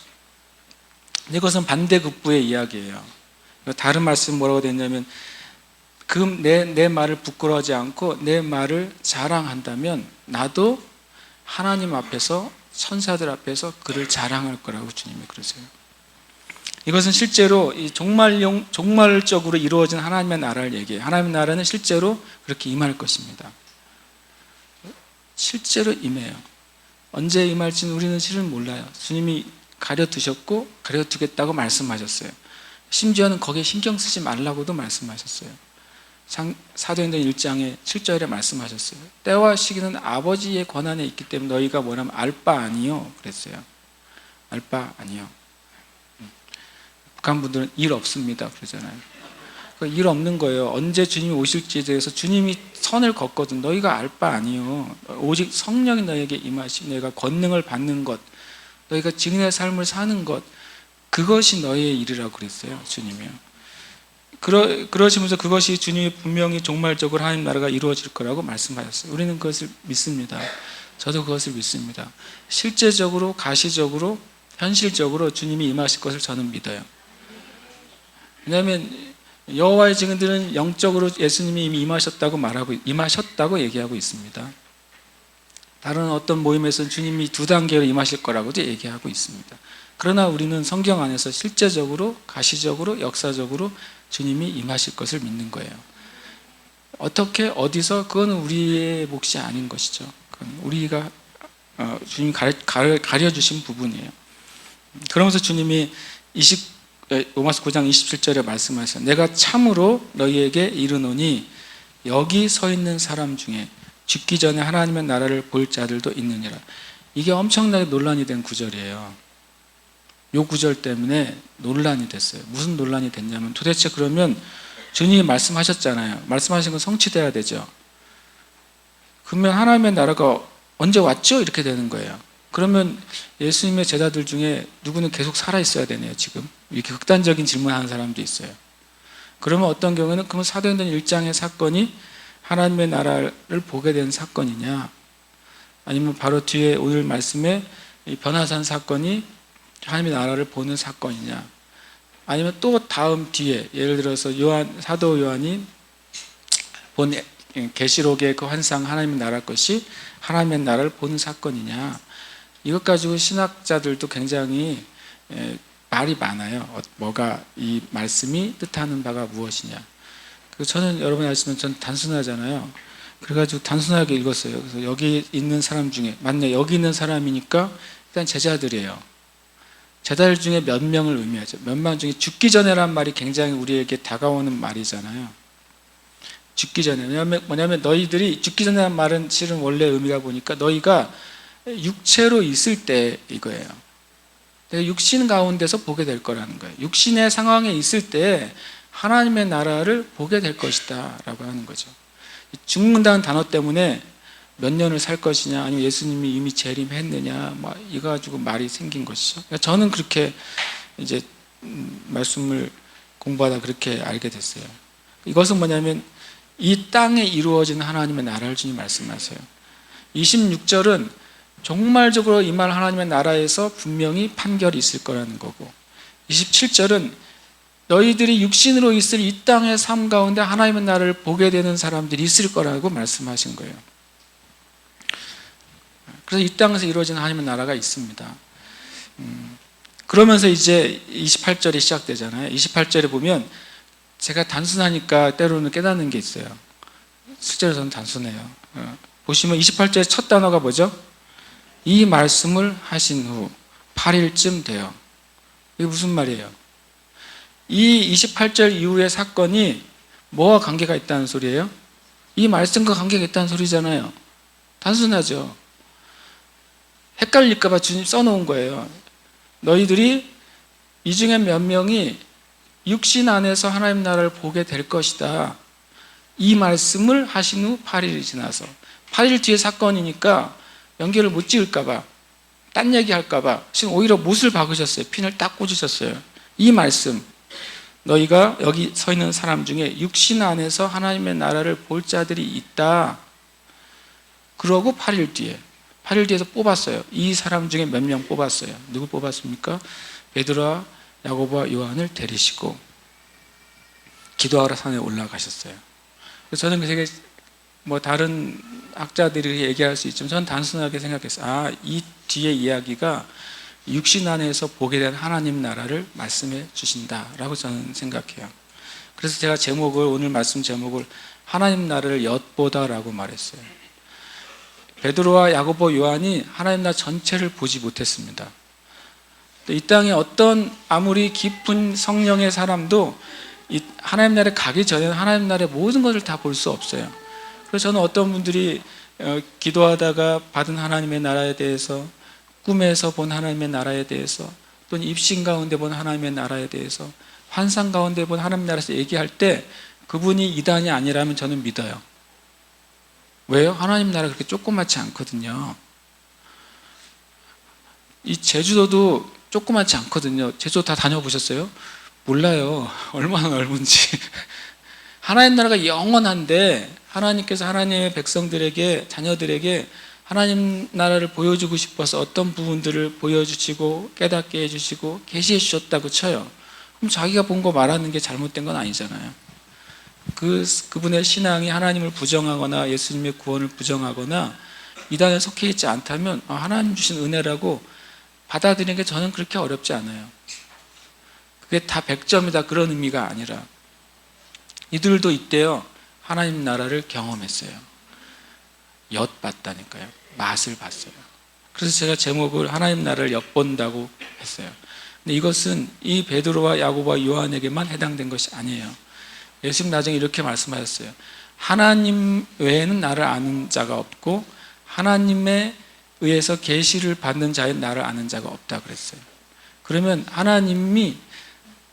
이것은 반대급부의 이야기예요. 다른 말씀 뭐라고 됐냐면 내 말을 부끄러워하지 않고 내 말을 자랑한다면 나도 하나님 앞에서 천사들 앞에서 그를 자랑할 거라고 주님이 그러세요. 이것은 실제로 종말적으로 이루어진 하나님의 나라를 얘기해요. 하나님의 나라는 실제로 그렇게 임할 것입니다. 실제로 임해요. 언제 임할지는 우리는 실은 몰라요. 주님이 가려두셨고 가려두겠다고 말씀하셨어요. 심지어는 거기에 신경 쓰지 말라고도 말씀하셨어요. 사도행전 1장에 7절에 말씀하셨어요. 때와 시기는 아버지의 권한에 있기 때문에 너희가 뭐라면 알 바 아니요 그랬어요. 알 바 아니요. 북한 분들은 일 없습니다 그러잖아요. 일 없는 거예요. 언제 주님이 오실지에 대해서 주님이 선을 걷거든. 너희가 알 바 아니요. 오직 성령이 너에게 임하시 내가 권능을 받는 것, 너희가 증인의 삶을 사는 것, 그것이 너희의 일이라고 그랬어요. 주님이요. 그러시면서 그것이 주님이 분명히 종말적으로 하나님 나라가 이루어질 거라고 말씀하셨어요. 우리는 그것을 믿습니다. 저도 그것을 믿습니다. 실제적으로, 가시적으로, 현실적으로 주님이 임하실 것을 저는 믿어요. 왜냐하면 여호와의 증인들은 영적으로 예수님이 이미 임하셨다고 얘기하고 있습니다. 다른 어떤 모임에서는 주님이 2단계로 임하실 거라고도 얘기하고 있습니다. 그러나 우리는 성경 안에서 실제적으로, 가시적으로, 역사적으로 주님이 임하실 것을 믿는 거예요. 어떻게, 어디서, 그건 우리의 몫이 아닌 것이죠. 그건 우리가 주님이 가려주신 부분이에요. 그러면서 주님이 로마서 9장 27절에 말씀하셨어요. 내가 참으로 너희에게 이르노니 여기 서 있는 사람 중에 죽기 전에 하나님의 나라를 볼 자들도 있느니라. 이게 엄청나게 논란이 된 구절이에요. 이 구절 때문에 논란이 됐어요. 무슨 논란이 됐냐면, 도대체 그러면 주님이 말씀하셨잖아요. 말씀하신 건 성취돼야 되죠. 그러면 하나님의 나라가 언제 왔죠? 이렇게 되는 거예요. 그러면 예수님의 제자들 중에 누구는 계속 살아있어야 되네요, 지금. 이렇게 극단적인 질문하는 사람도 있어요. 그러면 어떤 경우에는 그러면 사도행전 1장의 사건이 하나님의 나라를 보게 된 사건이냐, 아니면 바로 뒤에 오늘 말씀에 이 변화산 사건이 하나님의 나라를 보는 사건이냐, 아니면 또 다음 뒤에 예를 들어서 사도 요한이 본 계시록의 그 환상 하나님의 나라 것이 하나님의 나라를 보는 사건이냐, 이것 가지고 신학자들도 굉장히 말이 많아요. 뭐가 이 말씀이 뜻하는 바가 무엇이냐. 저는 여러분이 아시면 전 단순하잖아요. 그래가지고 단순하게 읽었어요. 그래서 여기 있는 사람 중에, 맞네, 여기 있는 사람이니까 일단 제자들이에요. 제자들 중에 몇 명을 의미하죠. 몇 명 중에 죽기 전에란 말이 굉장히 우리에게 다가오는 말이잖아요. 죽기 전에. 뭐냐면 너희들이 죽기 전에란 말은 실은 원래 의미가 보니까 너희가 육체로 있을 때 이거예요. 내가 육신 가운데서 보게 될 거라는 거예요. 육신의 상황에 있을 때 하나님의 나라를 보게 될 것이다 라고 하는 거죠. 죽는다는 단어 때문에 몇 년을 살 것이냐, 아니면 예수님이 이미 재림했느냐, 뭐 이거 가지고 말이 생긴 것이죠. 그러니까 저는 그렇게 이제 말씀을 공부하다 그렇게 알게 됐어요. 이것은 뭐냐면 이 땅에 이루어진 하나님의 나라를 주님 말씀하세요. 26절은 종말적으로 임할 하나님의 나라에서 분명히 판결이 있을 거라는 거고, 27절은 너희들이 육신으로 있을 이 땅의 삶 가운데 하나님의 나라를 보게 되는 사람들이 있을 거라고 말씀하신 거예요. 그래서 이 땅에서 이루어지는 하나님의 나라가 있습니다. 그러면서 이제 28절이 시작되잖아요. 28절에 보면 제가 단순하니까 때로는 깨닫는 게 있어요. 실제로 저는 단순해요. 보시면 28절의 첫 단어가 뭐죠? 이 말씀을 하신 후 8일쯤 돼요. 이게 무슨 말이에요? 이 28절 이후의 사건이 뭐와 관계가 있다는 소리예요? 이 말씀과 관계가 있다는 소리잖아요. 단순하죠. 헷갈릴까 봐 주님 써놓은 거예요. 너희들이 이 중에 몇 명이 육신 안에서 하나님 나라를 보게 될 것이다. 이 말씀을 하신 후 8일이 지나서. 8일 뒤에 사건이니까 연결을 못 지을까 봐, 딴 얘기 할까 봐 지금 오히려 못을 박으셨어요. 핀을 딱 꽂으셨어요. 이 말씀, 너희가 여기 서 있는 사람 중에 육신 안에서 하나님의 나라를 볼 자들이 있다. 그러고 8일 뒤에서 뽑았어요. 이 사람 중에 몇 명 뽑았어요. 누구 뽑았습니까? 베드로와 야고보와 요한을 데리시고 기도하러 산에 올라가셨어요. 그래서 저는 되게 다른 학자들이 얘기할 수 있지만 저는 단순하게 생각했어요. 이 뒤에 이야기가 육신 안에서 보게 된 하나님 나라를 말씀해 주신다라고 저는 생각해요. 그래서 제가 오늘 말씀 제목을 하나님 나라를 엿보다라고 말했어요. 베드로와 야고보, 요한이 하나님 나라 전체를 보지 못했습니다. 이 땅에 어떤 아무리 깊은 성령의 사람도 이 하나님 나라에 가기 전에는 하나님 나라의 모든 것을 다 볼 수 없어요. 그래서 저는 어떤 분들이 기도하다가 받은 하나님의 나라에 대해서, 꿈에서 본 하나님의 나라에 대해서, 또는 입신 가운데 본 하나님의 나라에 대해서, 환상 가운데 본 하나님의 나라에서 얘기할 때 그분이 이단이 아니라면 저는 믿어요. 왜요? 하나님 나라 그렇게 조그맣지 않거든요. 이 제주도도 조그맣지 않거든요. 제주도 다 다녀보셨어요? 몰라요. 얼마나 넓은지. 하나님 나라가 영원한데 하나님께서 하나님의 백성들에게, 자녀들에게 하나님 나라를 보여주고 싶어서 어떤 부분들을 보여주시고 깨닫게 해주시고 계시해 주셨다고 쳐요. 그럼 자기가 본 거 말하는 게 잘못된 건 아니잖아요. 그분의 신앙이 하나님을 부정하거나 예수님의 구원을 부정하거나 이단에 속해 있지 않다면 하나님 주신 은혜라고 받아들이는 게 저는 그렇게 어렵지 않아요. 그게 다 100점이다 그런 의미가 아니라 이들도 이때요 하나님 나라를 경험했어요. 엿봤다니까요. 맛을 봤어요. 그래서 제가 제목을 하나님 나라를 엿본다고 했어요. 근데 이것은 이 베드로와 야고보와 요한에게만 해당된 것이 아니에요. 예수님 나중에 이렇게 말씀하셨어요. 하나님 외에는 나를 아는 자가 없고 하나님에 의해서 계시를 받는 자인 나를 아는 자가 없다 그랬어요. 그러면 하나님이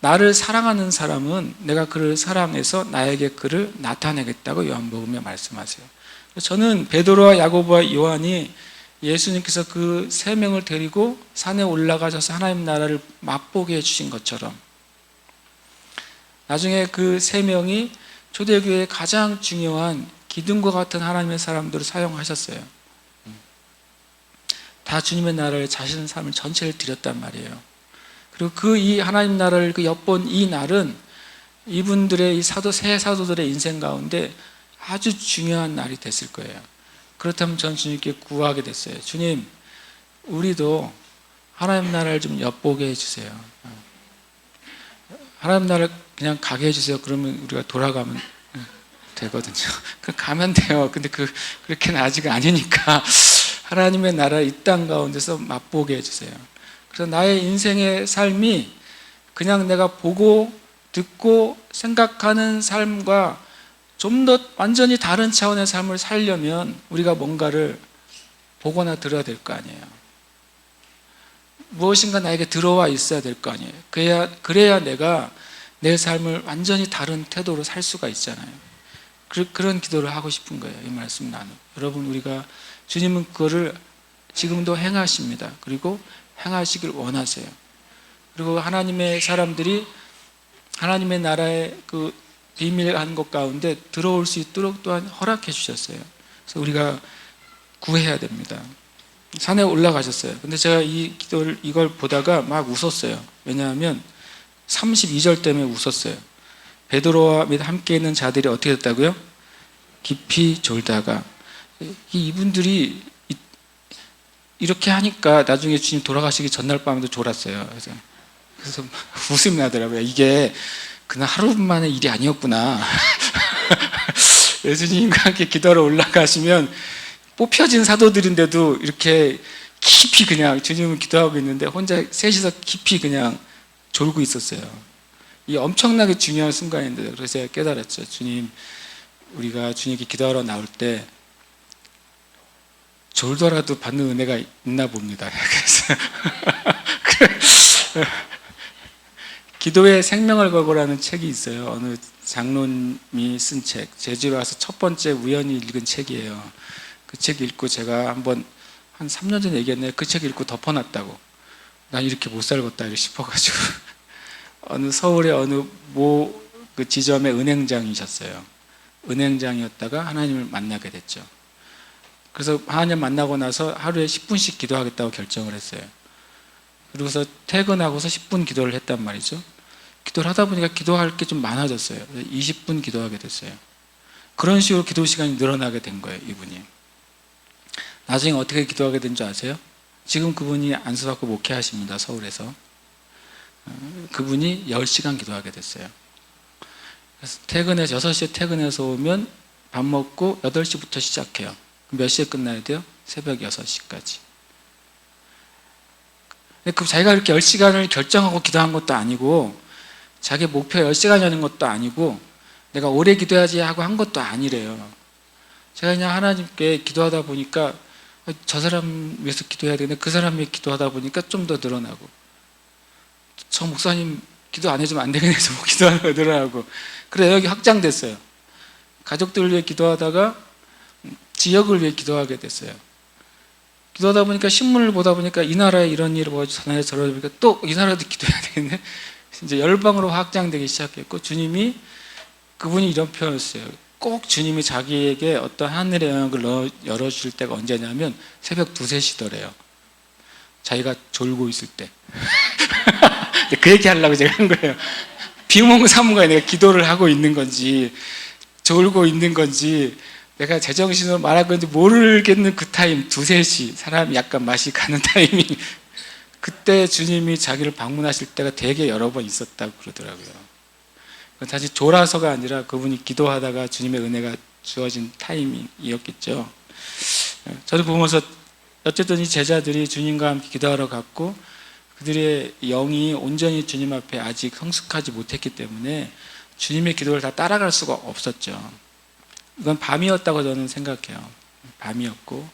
나를 사랑하는 사람은 내가 그를 사랑해서 나에게 그를 나타내겠다고 요한복음에 말씀하세요. 저는 베드로와 야고보와 요한이 예수님께서 그 세 명을 데리고 산에 올라가셔서 하나님 나라를 맛보게 해주신 것처럼 나중에 그 세 명이 초대교회의 가장 중요한 기둥과 같은 하나님의 사람들을 사용하셨어요. 다 주님의 나라를 자신의 삶을 전체를 드렸단 말이에요. 그리고 그 이 하나님 나라를 그 엿본 이 날은 이분들의 이 새 사도들의 인생 가운데 아주 중요한 날이 됐을 거예요. 그렇다면 전 주님께 구하게 됐어요. 주님, 우리도 하나님 나라를 좀 엿보게 해주세요. 하나님 나라를 그냥 가게 해주세요. 그러면 우리가 돌아가면 되거든요. 가면 돼요. 근데 그렇게는 아직 아니니까 하나님의 나라 이 땅 가운데서 맛보게 해주세요. 그래서 나의 인생의 삶이 그냥 내가 보고 듣고 생각하는 삶과 좀 더 완전히 다른 차원의 삶을 살려면 우리가 뭔가를 보거나 들어야 될 거 아니에요. 무엇인가 나에게 들어와 있어야 될 거 아니에요. 그래야 내가 내 삶을 완전히 다른 태도로 살 수가 있잖아요. 그런 기도를 하고 싶은 거예요. 이 말씀 나누. 여러분, 우리가 주님은 그거를 지금도 행하십니다. 그리고 행하시길 원하세요. 그리고 하나님의 사람들이 하나님의 나라의 그 비밀한 것 가운데 들어올 수 있도록 또한 허락해 주셨어요. 그래서 우리가 구해야 됩니다. 산에 올라가셨어요. 근데 제가 이걸 보다가 막 웃었어요. 왜냐하면 32절 때문에 웃었어요. 베드로와 및 함께 있는 자들이 어떻게 됐다고요? 깊이 졸다가. 이분들이 이렇게 하니까 나중에 주님 돌아가시기 전날 밤에도 졸았어요. 그래서 웃음이 나더라고요. 이게 그날 하루 만의 일이 아니었구나. 예수님과 함께 기도하러 올라가시면 뽑혀진 사도들인데도 이렇게 깊이 그냥 주님은 기도하고 있는데 혼자 셋이서 깊이 그냥 졸고 있었어요. 이 엄청나게 중요한 순간인데, 그래서 제가 깨달았죠. 주님, 우리가 주님께 기도하러 나올 때 졸더라도 받는 은혜가 있나 봅니다. 그래서 기도의 생명을 걸고라는 책이 있어요. 어느 장로님이 쓴 책, 제주로 와서 첫 번째 우연히 읽은 책이에요. 그 책 읽고 제가 한 3년 전에 얘기했네요. 그 책 읽고 덮어놨다고. 난 이렇게 못 살겠다 싶어가지고 서울의 어느 그 지점의 은행장이셨어요. 은행장이었다가 하나님을 만나게 됐죠. 그래서 하나님 만나고 나서 하루에 10분씩 기도하겠다고 결정을 했어요. 그러고서 퇴근하고서 10분 기도를 했단 말이죠. 기도를 하다 보니까 기도할 게 좀 많아졌어요. 20분 기도하게 됐어요. 그런 식으로 기도 시간이 늘어나게 된 거예요, 이분이. 나중에 어떻게 기도하게 된 줄 아세요? 지금 그분이 안수받고 목회하십니다, 서울에서. 그분이 10시간 기도하게 됐어요. 그래서 6시에 퇴근해서 오면 밥 먹고 8시부터 시작해요. 몇 시에 끝나야 돼요? 새벽 6시까지. 자기가 이렇게 10시간을 결정하고 기도한 것도 아니고, 자기 목표 10시간이라는 것도 아니고, 내가 오래 기도해야지 하고 한 것도 아니래요. 제가 그냥 하나님께 기도하다 보니까 저 사람 위해서 기도해야 되는데 그 사람 위해 기도하다 보니까 좀 더 늘어나고, 저 목사님 기도 안 해주면 안 되겠네서 기도하는 거 늘어나고, 그래 여기 확장됐어요. 가족들을 위해 기도하다가 지역을 위해 기도하게 됐어요. 기도하다 보니까 신문을 보다 보니까 이 나라에 이런 일을 보고 저 나라에 저러다 보니까 또 이 나라도 기도해야 되겠네. 이제 열방으로 확장되기 시작했고, 주님이 그분이 이런 표현을 했어요. 꼭 주님이 자기에게 어떤 하늘의 영역을 열어주실 때가 언제냐면 새벽 2, 3시더래요. 자기가 졸고 있을 때. 그 얘기 하려고 제가 한 거예요. 비몽사몽간에 내가 기도를 하고 있는 건지 졸고 있는 건지 내가 제정신으로 말할 건지 모르겠는 그 타임, 2, 3시 사람이 약간 맛이 가는 타이밍, 그때 주님이 자기를 방문하실 때가 되게 여러 번 있었다고 그러더라고요. 다시 졸아서가 아니라 그분이 기도하다가 주님의 은혜가 주어진 타이밍이었겠죠. 저를 보면서 어쨌든 이 제자들이 주님과 함께 기도하러 갔고, 그들의 영이 온전히 주님 앞에 아직 성숙하지 못했기 때문에 주님의 기도를 다 따라갈 수가 없었죠. 이건 밤이었다고 저는 생각해요. 밤이었고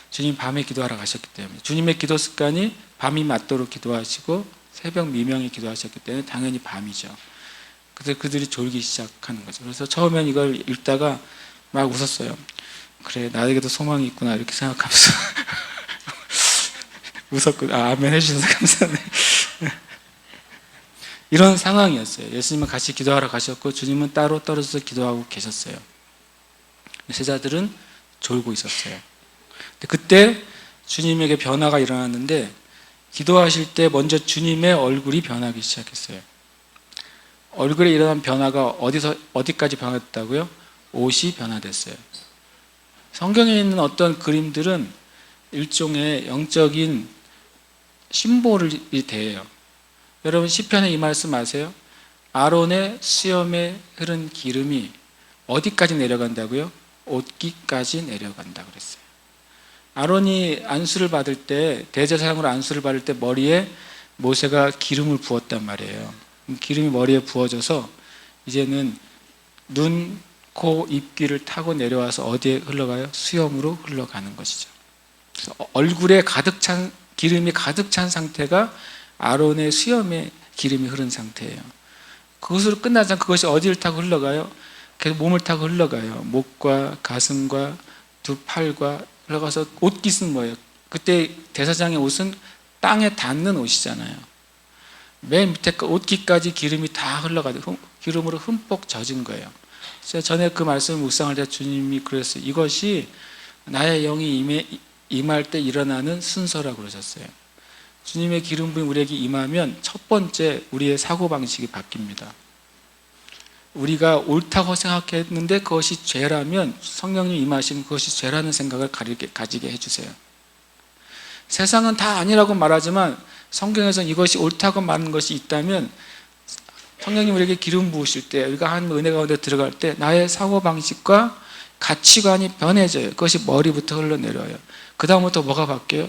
주님 밤에 기도하러 가셨기 때문에 주님의 기도 습관이 밤이 맞도록 기도하시고 새벽 미명에 기도하셨기 때문에 당연히 밤이죠. 그래서 그들이 졸기 시작하는 거죠. 그래서 처음엔 이걸 읽다가 막 웃었어요. 그래, 나에게도 소망이 있구나 이렇게 생각하면서 웃었고, 아멘 해주셔서 감사하네. 이런 상황이었어요. 예수님은 같이 기도하러 가셨고 주님은 따로 떨어져서 기도하고 계셨어요. 제자들은 졸고 있었어요. 그때 주님에게 변화가 일어났는데 기도하실 때 먼저 주님의 얼굴이 변하기 시작했어요. 얼굴에 일어난 변화가 어디까지 변화됐다고요? 옷이 변화됐어요. 성경에 있는 어떤 그림들은 일종의 영적인 심볼이 돼요. 여러분 시편에 이 말씀 아세요? 아론의 수염에 흐른 기름이 어디까지 내려간다고요? 옷깃까지 내려간다 그랬어요. 아론이 안수를 받을 때, 대제사장으로 안수를 받을 때 머리에 모세가 기름을 부었단 말이에요. 기름이 머리에 부어져서 이제는 눈, 코, 입, 귀를 타고 내려와서 어디에 흘러가요? 수염으로 흘러가는 것이죠. 그래서 얼굴에 기름이 가득 찬 상태가 아론의 수염에 기름이 흐른 상태예요. 그것으로 끝나지 않고 그것이 어디를 타고 흘러가요? 계속 몸을 타고 흘러가요. 목과 가슴과 두 팔과 흘러가서 옷깃은 뭐예요? 그때 대사장의 옷은 땅에 닿는 옷이잖아요. 맨 밑에 옷깃까지 기름이 다 흘러가고 기름으로 흠뻑 젖은 거예요. 제가 전에 그 말씀을 묵상할 때 주님이 그랬어요. 이것이 나의 영이 임할 때 일어나는 순서라고 그러셨어요. 주님의 기름 부음이 우리에게 임하면 첫 번째 우리의 사고방식이 바뀝니다. 우리가 옳다고 생각했는데 그것이 죄라면 성령님 임하시면 그것이 죄라는 생각을 가지게 해주세요. 세상은 다 아니라고 말하지만 성경에서는 이것이 옳다고 말하는 것이 있다면 성령님 우리에게 기름 부으실 때 우리가 하나님의 은혜 가운데 들어갈 때 나의 사고방식과 가치관이 변해져요. 그것이 머리부터 흘러내려요. 그 다음부터 뭐가 바뀌어요?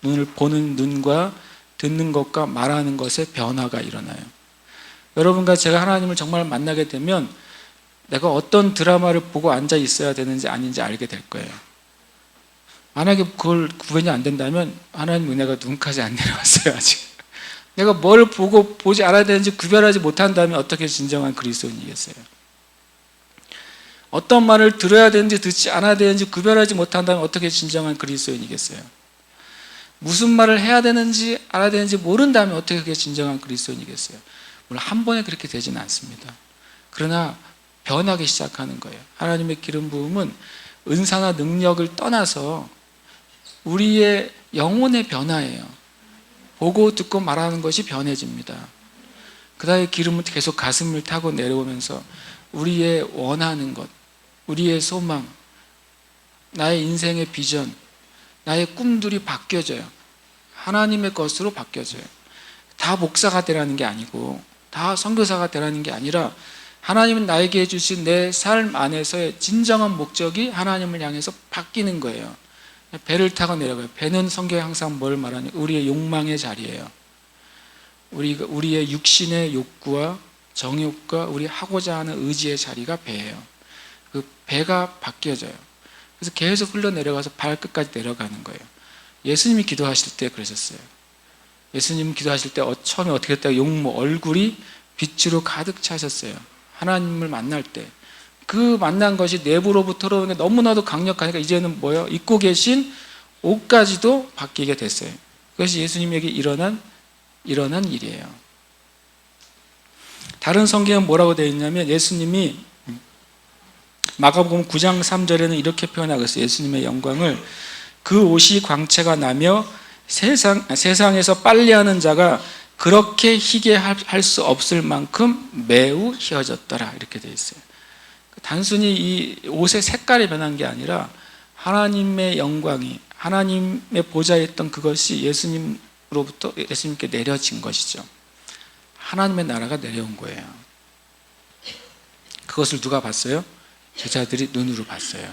눈을 보는 눈과 듣는 것과 말하는 것에 변화가 일어나요. 여러분과 제가 하나님을 정말 만나게 되면 내가 어떤 드라마를 보고 앉아 있어야 되는지 아닌지 알게 될 거예요. 만약에 그걸 구분이 안 된다면 하나님 은혜가 눈까지 안 내려왔어요. 아직. 내가 뭘 보지 않아야 되는지 구별하지 못한다면 어떻게 진정한 그리스도인이겠어요? 어떤 말을 들어야 되는지 듣지 않아야 되는지 구별하지 못한다면 어떻게 진정한 그리스도인이겠어요? 무슨 말을 해야 되는지 알아야 되는지 모른다면 어떻게 그게 진정한 그리스도인이겠어요? 물론 한 번에 그렇게 되지는 않습니다. 그러나 변하기 시작하는 거예요. 하나님의 기름 부음은 은사나 능력을 떠나서 우리의 영혼의 변화예요. 보고 듣고 말하는 것이 변해집니다. 그 다음에 기름은 계속 가슴을 타고 내려오면서 우리의 원하는 것, 우리의 소망, 나의 인생의 비전, 나의 꿈들이 바뀌어져요. 하나님의 것으로 바뀌어져요. 다 목사가 되라는 게 아니고 다 선교사가 되라는 게 아니라 하나님은 나에게 해주신 내 삶 안에서의 진정한 목적이 하나님을 향해서 바뀌는 거예요. 배를 타고 내려가요. 배는 성경에 항상 뭘 말하냐? 우리의 욕망의 자리예요. 우리의 육신의 욕구와 정욕과 우리 하고자 하는 의지의 자리가 배예요. 그 배가 바뀌어져요. 그래서 계속 흘러내려가서 발끝까지 내려가는 거예요. 예수님이 기도하실 때 그러셨어요. 예수님 기도하실 때 처음에 어떻게 했다가 얼굴이 빛으로 가득 차셨어요. 하나님을 만날 때. 그 만난 것이 내부로부터 들어오는 게 너무나도 강력하니까 이제는 뭐예요? 입고 계신 옷까지도 바뀌게 됐어요. 그것이 예수님에게 일어난 일이에요. 다른 성경은 뭐라고 되어 있냐면 예수님이 마가복음 9장 3절에는 이렇게 표현하고 있어요. 예수님의 영광을 그 옷이 광채가 나며 세상에서 빨래하는 자가 그렇게 희게 할 수 없을 만큼 매우 희어졌더라 이렇게 되어 있어요. 단순히 이 옷의 색깔이 변한 게 아니라 하나님의 영광이 하나님의 보좌에 있던 그것이 예수님으로부터 예수님께 내려진 것이죠. 하나님의 나라가 내려온 거예요. 그것을 누가 봤어요? 제자들이 눈으로 봤어요.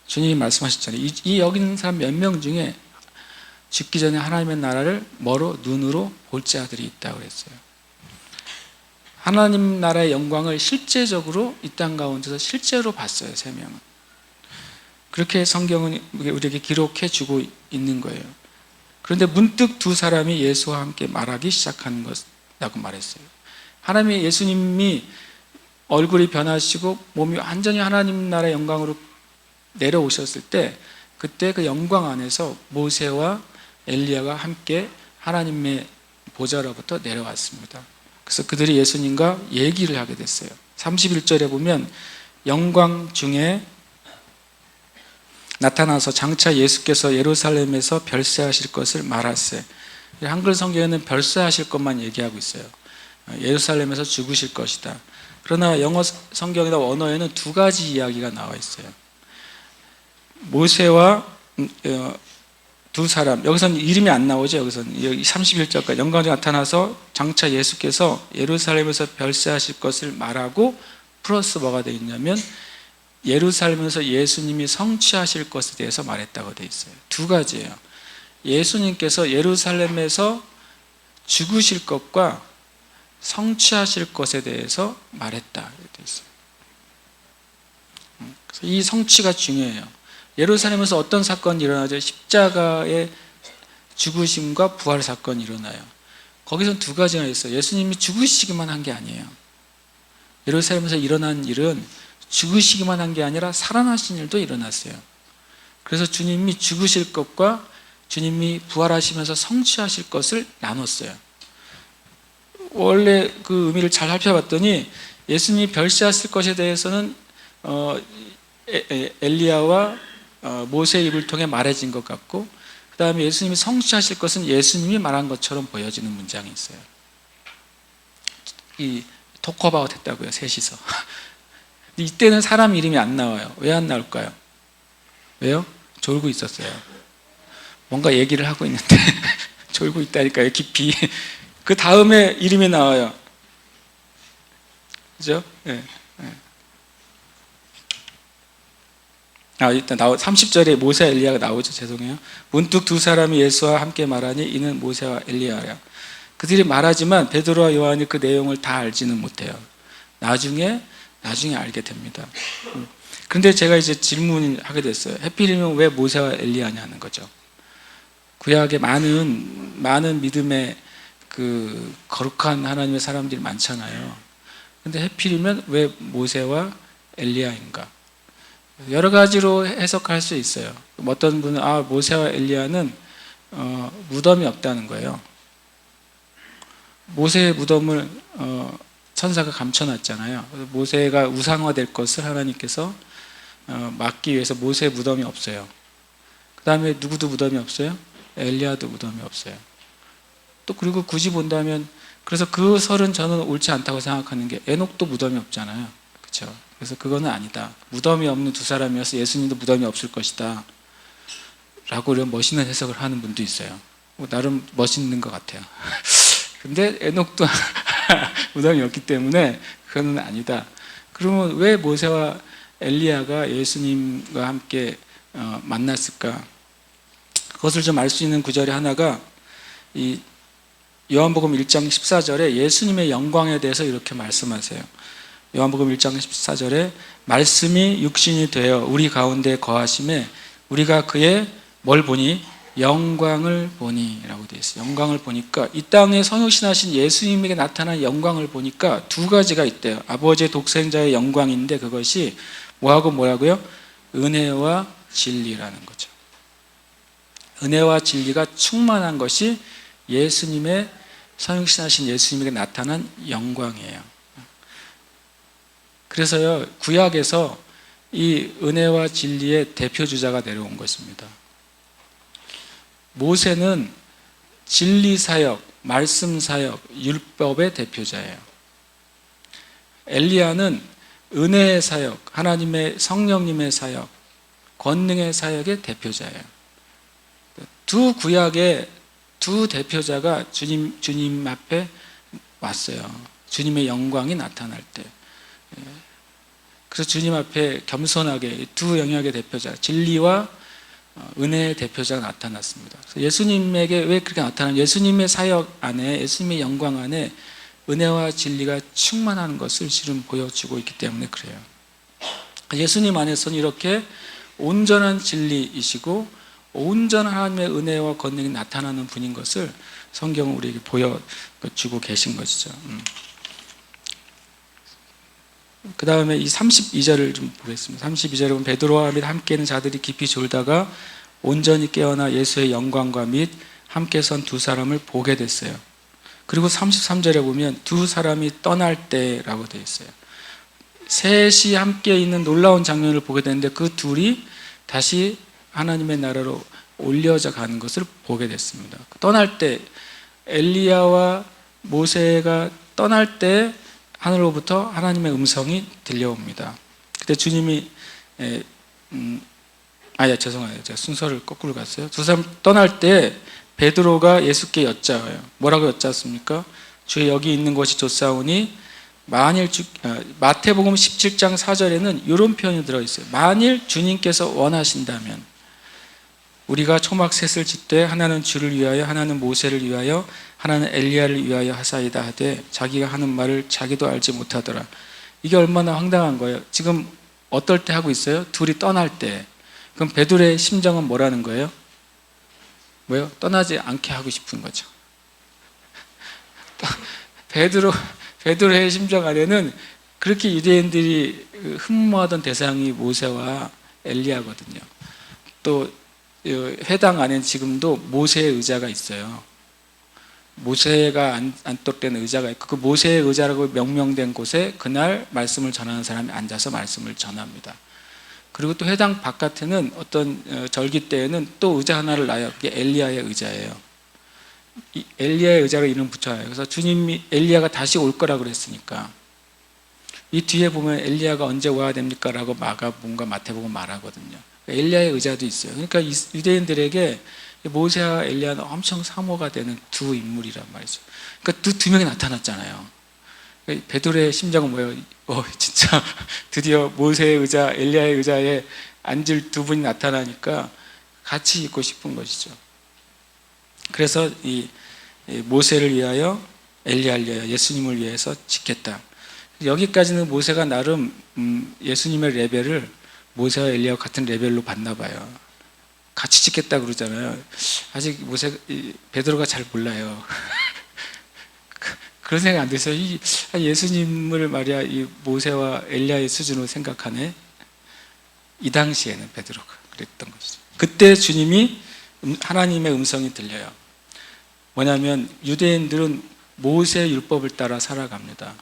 주님이 말씀하셨잖아요. 이 여기 있는 사람 몇 명 중에 죽기 전에 하나님의 나라를 뭐로? 눈으로 볼 자들이 있다고 그랬어요. 하나님 나라의 영광을 실제적으로 이 땅 가운데서 실제로 봤어요, 3명은. 그렇게 성경은 우리에게 기록해 주고 있는 거예요. 그런데 문득 두 사람이 예수와 함께 말하기 시작하는 것이라고 말했어요. 하나님의 예수님이 얼굴이 변하시고 몸이 완전히 하나님 나라의 영광으로 내려오셨을 때, 그때 그 영광 안에서 모세와 엘리야가 함께 하나님의 보좌로부터 내려왔습니다. 그래서 그들이 예수님과 얘기를 하게 됐어요. 31절에 보면 영광 중에 나타나서 장차 예수께서 예루살렘에서 별세하실 것을 말하세. 한글 성경에는 별세하실 것만 얘기하고 있어요. 예루살렘에서 죽으실 것이다. 그러나 영어 성경이나 원어에는 두 가지 이야기가 나와 있어요. 모세와 두 사람, 여기서는 이름이 안 나오죠. 여기서는 31절까지 영광이 나타나서 장차 예수께서 예루살렘에서 별세하실 것을 말하고 플러스 뭐가 되어 있냐면 예루살렘에서 예수님이 성취하실 것에 대해서 말했다고 되어 있어요. 두 가지예요. 예수님께서 예루살렘에서 죽으실 것과 성취하실 것에 대해서 말했다 되어 있어요. 그래서 이 성취가 중요해요. 예루살렘에서 어떤 사건이 일어나죠? 십자가의 죽으심과 부활 사건이 일어나요. 거기서는 두 가지가 있어요. 예수님이 죽으시기만 한 게 아니에요. 예루살렘에서 일어난 일은 죽으시기만 한 게 아니라 살아나신 일도 일어났어요. 그래서 주님이 죽으실 것과 주님이 부활하시면서 성취하실 것을 나눴어요. 원래 그 의미를 잘 살펴봤더니 예수님이 별세하실 것에 대해서는 엘리야와 모세의 입을 통해 말해진 것 같고, 그 다음에 예수님이 성취하실 것은 예수님이 말한 것처럼 보여지는 문장이 있어요. 이 토크어바웃 했다고요, 셋이서. 이때는 사람 이름이 안 나와요. 왜 안 나올까요? 왜요? 졸고 있었어요. 뭔가 얘기를 하고 있는데 졸고 있다니까요, 깊이. 그 다음에 이름이 나와요. 그죠? 네. 일단 30절에 모세와 엘리야가 나오죠. 죄송해요. 문득 두 사람이 예수와 함께 말하니 이는 모세와 엘리야라. 그들이 말하지만 베드로와 요한이 그 내용을 다 알지는 못해요. 나중에 알게 됩니다. 그런데 제가 이제 질문을 하게 됐어요. 하필이면 왜 모세와 엘리야냐는 거죠. 구약에 많은 믿음의 그 거룩한 하나님의 사람들이 많잖아요. 그런데 하필이면 왜 모세와 엘리야인가? 여러 가지로 해석할 수 있어요. 어떤 분은 모세와 엘리야는 무덤이 없다는 거예요. 모세의 무덤을 천사가 감춰놨잖아요. 모세가 우상화될 것을 하나님께서 막기 위해서 모세의 무덤이 없어요. 그 다음에 누구도 무덤이 없어요? 엘리야도 무덤이 없어요. 또 그리고 굳이 본다면, 그래서 그 설은 저는 옳지 않다고 생각하는 게, 에녹도 무덤이 없잖아요. 그렇죠? 그래서 그거는 아니다. 무덤이 없는 두 사람이어서 예수님도 무덤이 없을 것이다 라고 이런 멋있는 해석을 하는 분도 있어요. 나름 멋있는 것 같아요. 근데 에녹도 무덤이 없기 때문에 그거는 아니다. 그러면 왜 모세와 엘리야가 예수님과 함께 만났을까? 그것을 좀 알 수 있는 구절의 하나가 이 요한복음 1장 14절에 예수님의 영광에 대해서 이렇게 말씀하세요. 요한복음 1장 14절에 말씀이 육신이 되어 우리 가운데 거하심에 우리가 그의 뭘 보니? 영광을 보니 라고 되어 있어요. 영광을 보니까 이 땅에 성육신하신 예수님에게 나타난 영광을 보니까 두 가지가 있대요. 아버지의 독생자의 영광인데 그것이 뭐라고요? 은혜와 진리라는 거죠. 은혜와 진리가 충만한 것이 예수님의 성육신하신 예수님에게 나타난 영광이에요. 그래서요, 구약에서 이 은혜와 진리의 대표주자가 내려온 것입니다. 모세는 진리사역, 말씀사역, 율법의 대표자예요. 엘리야는 은혜의 사역, 하나님의 성령님의 사역, 권능의 사역의 대표자예요. 두 구약의 두 대표자가 주님 앞에 왔어요. 주님의 영광이 나타날 때. 그래서 주님 앞에 겸손하게 두 영역의 대표자, 진리와 은혜의 대표자가 나타났습니다. 예수님에게 왜 그렇게 나타나는, 예수님의 사역 안에, 예수님의 영광 안에 은혜와 진리가 충만한 것을 실은 보여주고 있기 때문에 그래요. 예수님 안에서는 이렇게 온전한 진리이시고 온전한 하나님의 은혜와 권능이 나타나는 분인 것을 성경은 우리에게 보여주고 계신 것이죠. 그 다음에 이 32절을 좀 보겠습니다. 32절에 보면 베드로와 및 함께 있는 자들이 깊이 졸다가 온전히 깨어나 예수의 영광과 및 함께 선 두 사람을 보게 됐어요. 그리고 33절에 보면 두 사람이 떠날 때라고 되어 있어요. 셋이 함께 있는 놀라운 장면을 보게 되는데 그 둘이 다시 하나님의 나라로 올려져 가는 것을 보게 됐습니다. 떠날 때, 엘리야와 모세가 떠날 때 하늘로부터 하나님의 음성이 들려옵니다. 그때 주님이 죄송해요. 제가 순서를 거꾸로 갔어요. 두 사람 떠날 때 베드로가 예수께 여짜요. 뭐라고 여짰습니까? 주여 여기 있는 것이 좋사오니 만일 마태복음 17장 4절에는 이런 표현이 들어있어요. 만일 주님께서 원하신다면 우리가 초막 셋을 짓되 하나는 주를 위하여 하나는 모세를 위하여 하나는 엘리야를 위하여 하사이다 하되 자기가 하는 말을 자기도 알지 못하더라. 이게 얼마나 황당한 거예요. 지금 어떨 때 하고 있어요? 둘이 떠날 때. 그럼 베드로의 심정은 뭐라는 거예요? 뭐요? 떠나지 않게 하고 싶은 거죠. 베드로의 심정 안에는 그렇게 유대인들이 흠모하던 대상이 모세와 엘리야거든요. 또 회당 안에 지금도 모세의 의자가 있어요. 모세가 안독된 의자가 있고 그 모세의 의자라고 명명된 곳에 그날 말씀을 전하는 사람이 앉아서 말씀을 전합니다. 그리고 또 회당 바깥에는 어떤 절기 때에는 또 의자 하나를 놔요. 그게 엘리야의 의자예요. 이 엘리야의 의자로 이름 붙여요. 그래서 주님이 엘리야가 다시 올 거라고 그랬으니까 이 뒤에 보면 엘리야가 언제 와야 됩니까? 라고 마가복음과 마태복음 말하거든요. 엘리야의 의자도 있어요. 그러니까 유대인들에게 모세와 엘리야는 엄청 사모가 되는 두 인물이란 말이죠. 그러니까 두 명이 나타났잖아요. 베드로의 심정은 뭐예요? 진짜 드디어 모세의 의자, 엘리야의 의자에 앉을 두 분이 나타나니까 같이 있고 싶은 것이죠. 그래서 이 모세를 위하여, 엘리야를 위하여, 예수님을 위해서 짓겠다. 여기까지는 모세가 나름 예수님의 레벨을 모세와 엘리야와 같은 레벨로 봤나 봐요. 같이 짓겠다 그러잖아요. 아직 베드로가 잘 몰라요. 그런 생각 안 됐어요. 예수님을 말이야 이 모세와 엘리야의 수준으로 생각하네. 이 당시에는 베드로가 그랬던 것이죠. 그때 주님이 하나님의 음성이 들려요. 뭐냐면 유대인들은 모세의 율법을 따라 살아갑니다.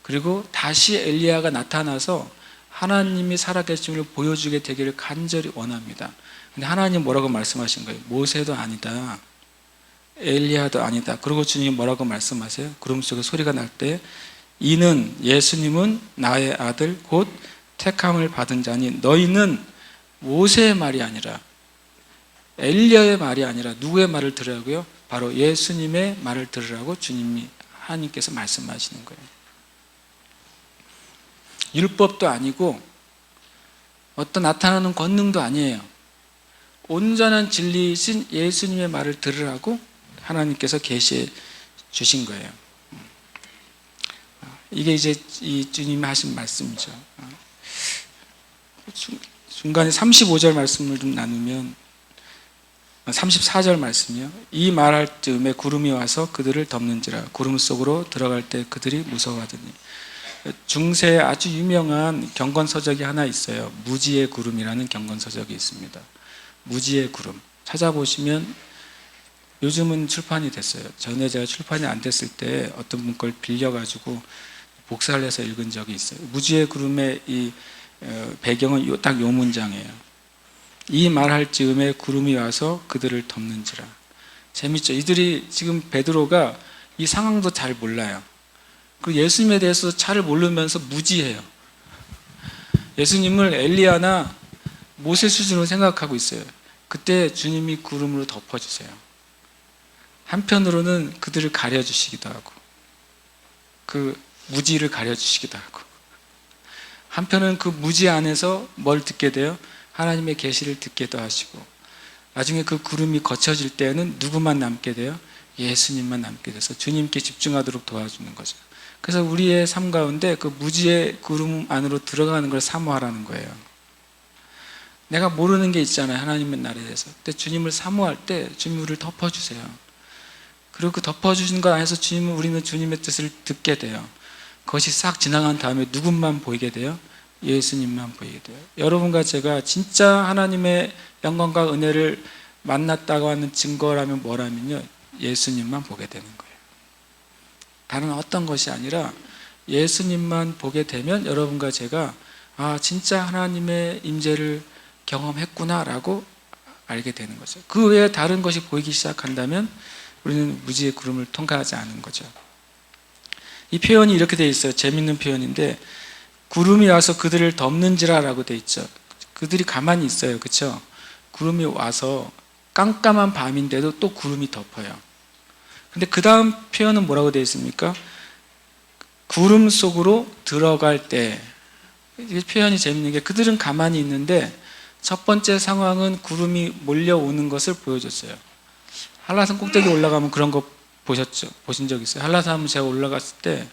그리고 다시 엘리야가 나타나서 하나님이 살아계심을 보여주게 되기를 간절히 원합니다. 근데 하나님 뭐라고 말씀하신 거예요? 모세도 아니다, 엘리야도 아니다. 그리고 주님이 뭐라고 말씀하세요? 구름 속에 소리가 날 때 이는 예수님은 나의 아들 곧 택함을 받은 자니 너희는 모세의 말이 아니라 엘리야의 말이 아니라 누구의 말을 들으라고요? 바로 예수님의 말을 들으라고 주님이 하나님께서 말씀하시는 거예요. 율법도 아니고 어떤 나타나는 권능도 아니에요. 온전한 진리이신 예수님의 말을 들으라고 하나님께서 계시해 주신 거예요. 이게 이제 이 주님이 하신 말씀이죠. 중간에 35절 말씀을 좀 나누면 34절 말씀이요. 이 말할 즈음에 구름이 와서 그들을 덮는지라 구름 속으로 들어갈 때 그들이 무서워하더니. 중세에 아주 유명한 경건서적이 하나 있어요. 무지의 구름이라는 경건서적이 있습니다. 무지의 구름 찾아보시면 요즘은 출판이 됐어요. 전에 제가 출판이 안 됐을 때 어떤 분 걸 빌려가지고 복사를 해서 읽은 적이 있어요. 무지의 구름의 이 배경은 딱 요 문장이에요. 이 말할 즈음에 구름이 와서 그들을 덮는지라. 재밌죠? 이들이 지금 베드로가 이 상황도 잘 몰라요. 그리고 예수님에 대해서 잘 모르면서 무지해요. 예수님을 엘리야나 모세 수준으로 생각하고 있어요. 그때 주님이 구름으로 덮어주세요. 한편으로는 그들을 가려주시기도 하고 그 무지를 가려주시기도 하고 한편은 그 무지 안에서 뭘 듣게 돼요? 하나님의 계시를 듣게도 하시고 나중에 그 구름이 거쳐질 때는 누구만 남게 돼요? 예수님만 남게 돼서 주님께 집중하도록 도와주는 거죠. 그래서 우리의 삶 가운데 그 무지의 구름 안으로 들어가는 걸 사모하라는 거예요. 내가 모르는 게 있잖아요, 하나님의 나라에 대해서. 근데 주님을 사모할 때 주님 우리를 덮어주세요. 그리고 그 덮어주신 것 안에서 우리는 주님의 뜻을 듣게 돼요. 그것이 싹 지나간 다음에 누군만 보이게 돼요? 예수님만 보이게 돼요. 여러분과 제가 진짜 하나님의 영광과 은혜를 만났다고 하는 증거라면 뭐라면요, 예수님만 보게 되는 거예요. 다른 어떤 것이 아니라 예수님만 보게 되면 여러분과 제가 진짜 하나님의 임재를 경험했구나라고 알게 되는 거죠. 그 외에 다른 것이 보이기 시작한다면 우리는 무지의 구름을 통과하지 않은 거죠. 이 표현이 이렇게 돼 있어요. 재밌는 표현인데, 구름이 와서 그들을 덮는지라라고 돼 있죠. 그들이 가만히 있어요. 그렇죠? 구름이 와서 깜깜한 밤인데도 또 구름이 덮어요. 근데 그 다음 표현은 뭐라고 되어 있습니까? 구름 속으로 들어갈 때. 이 표현이 재밌는 게, 그들은 가만히 있는데 첫 번째 상황은 구름이 몰려오는 것을 보여줬어요. 한라산 꼭대기 올라가면 그런 거 보셨죠? 보신 적 있어요? 한라산 제가 올라갔을 때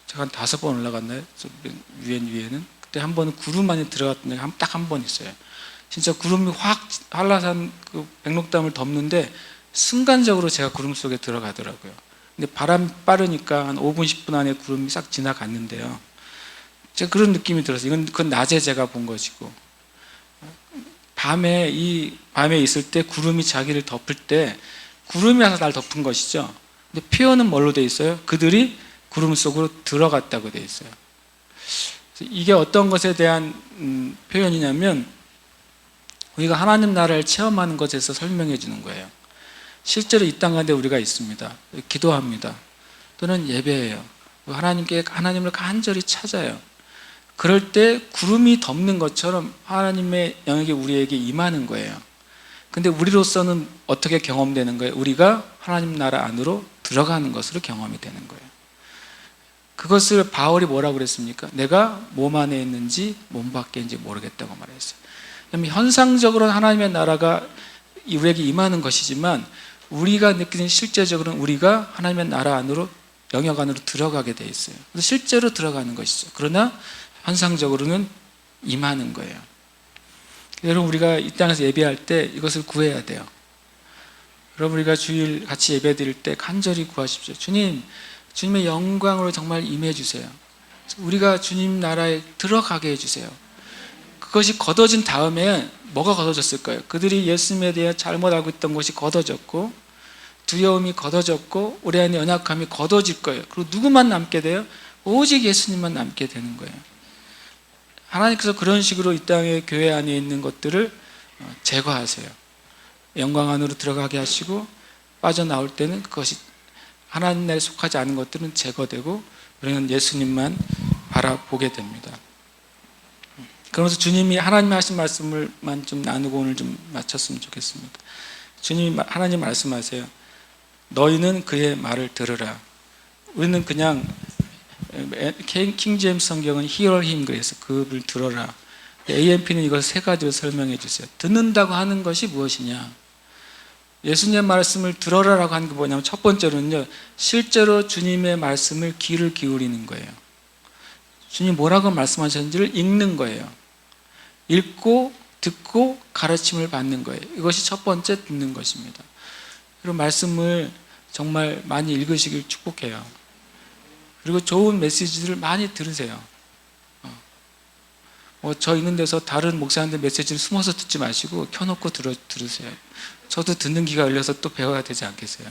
제가 한 5번 올라갔나요? 위에는. 그때 한 번은 구름 안에 들어갔던 적이 딱 한 번 있어요. 진짜 구름이 확 한라산 그 백록담을 덮는데 순간적으로 제가 구름 속에 들어가더라고요. 근데 바람이 빠르니까 한 5분, 10분 안에 구름이 싹 지나갔는데요. 제가 그런 느낌이 들었어요. 그건 낮에 제가 본 것이고, 밤에 있을 때 구름이 자기를 덮을 때 구름이 와서 날 덮은 것이죠. 근데 표현은 뭘로 돼 있어요? 그들이 구름 속으로 들어갔다고 돼 있어요. 이게 어떤 것에 대한 표현이냐면, 우리가 하나님 나라를 체험하는 것에서 설명해 주는 거예요. 실제로 이 땅 가운데 우리가 있습니다. 기도합니다. 또는 예배해요. 하나님을 간절히 찾아요. 그럴 때 구름이 덮는 것처럼 하나님의 영역이 우리에게 임하는 거예요. 근데 우리로서는 어떻게 경험되는 거예요? 우리가 하나님 나라 안으로 들어가는 것으로 경험이 되는 거예요. 그것을 바울이 뭐라고 그랬습니까? 내가 몸 안에 있는지 몸 밖에 있는지 모르겠다고 말했어요. 현상적으로는 하나님의 나라가 우리에게 임하는 것이지만, 우리가 느끼는 실제적으로는 우리가 하나님의 나라 안으로, 영역 안으로 들어가게 돼 있어요. 그래서 실제로 들어가는 것이죠. 그러나 현상적으로는 임하는 거예요. 여러분, 우리가 이 땅에서 예배할 때 이것을 구해야 돼요. 여러분, 우리가 주일 같이 예배 드릴 때 간절히 구하십시오. 주님의 영광으로 정말 임해 주세요. 우리가 주님 나라에 들어가게 해주세요. 그것이 걷어진 다음에 뭐가 걷어졌을까요? 그들이 예수님에 대해 잘못 알고 있던 것이 걷어졌고, 두려움이 걷어졌고, 우리 안에 연약함이 걷어질 거예요. 그리고 누구만 남게 돼요? 오직 예수님만 남게 되는 거예요. 하나님께서 그런 식으로 이 땅의 교회 안에 있는 것들을 제거하세요. 영광 안으로 들어가게 하시고, 빠져나올 때는 그것이 하나님 나라에 속하지 않은 것들은 제거되고, 우리는 예수님만 바라보게 됩니다. 그러면서 주님이 하나님이 하신 말씀을만 좀 나누고 오늘 좀 마쳤으면 좋겠습니다. 하나님 말씀하세요. 너희는 그의 말을 들으라. 우리는 그냥 킹 제임스 성경은 hear him, 그래서 그를 들어라. AMP는 이걸 3가지로 설명해 주세요. 듣는다고 하는 것이 무엇이냐? 예수님의 말씀을 들어라라고 하는 게 뭐냐면, 첫 번째로는요, 실제로 주님의 말씀을 귀를 기울이는 거예요. 주님 뭐라고 말씀하셨는지를 읽는 거예요. 읽고 듣고 가르침을 받는 거예요. 이것이 첫 번째 듣는 것입니다. 그리고 말씀을 정말 많이 읽으시길 축복해요. 그리고 좋은 메시지들을 많이 들으세요. 저 있는 데서 다른 목사님들 메시지를 숨어서 듣지 마시고 켜놓고 들으세요. 저도 듣는 기가 열려서 또 배워야 되지 않겠어요?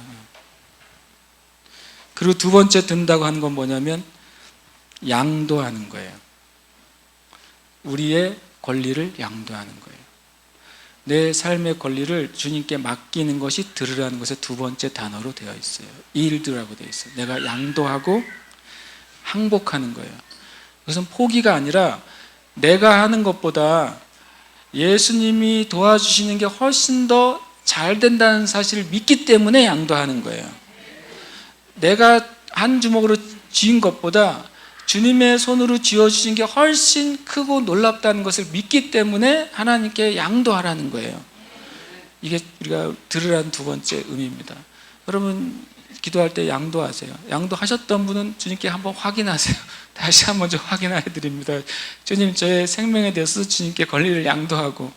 그리고 두 번째 듣는다고 하는 건 뭐냐면, 양도하는 거예요. 우리의 권리를 양도하는 거예요. 내 삶의 권리를 주님께 맡기는 것이 들으라는 것의 두 번째 단어로 되어 있어요. 일드라고 되어 있어요. 내가 양도하고 항복하는 거예요. 그것은 포기가 아니라 내가 하는 것보다 예수님이 도와주시는 게 훨씬 더 잘 된다는 사실을 믿기 때문에 양도하는 거예요. 내가 한 주먹으로 쥐은 것보다 주님의 손으로 쥐어주신 게 훨씬 크고 놀랍다는 것을 믿기 때문에 하나님께 양도하라는 거예요. 이게 우리가 들으라는 두 번째 의미입니다. 여러분 기도할 때 양도하세요. 양도하셨던 분은 주님께 한번 확인하세요. 다시 한번 좀 확인해 드립니다. 주님, 저의 생명에 대해서 주님께 권리를 양도하고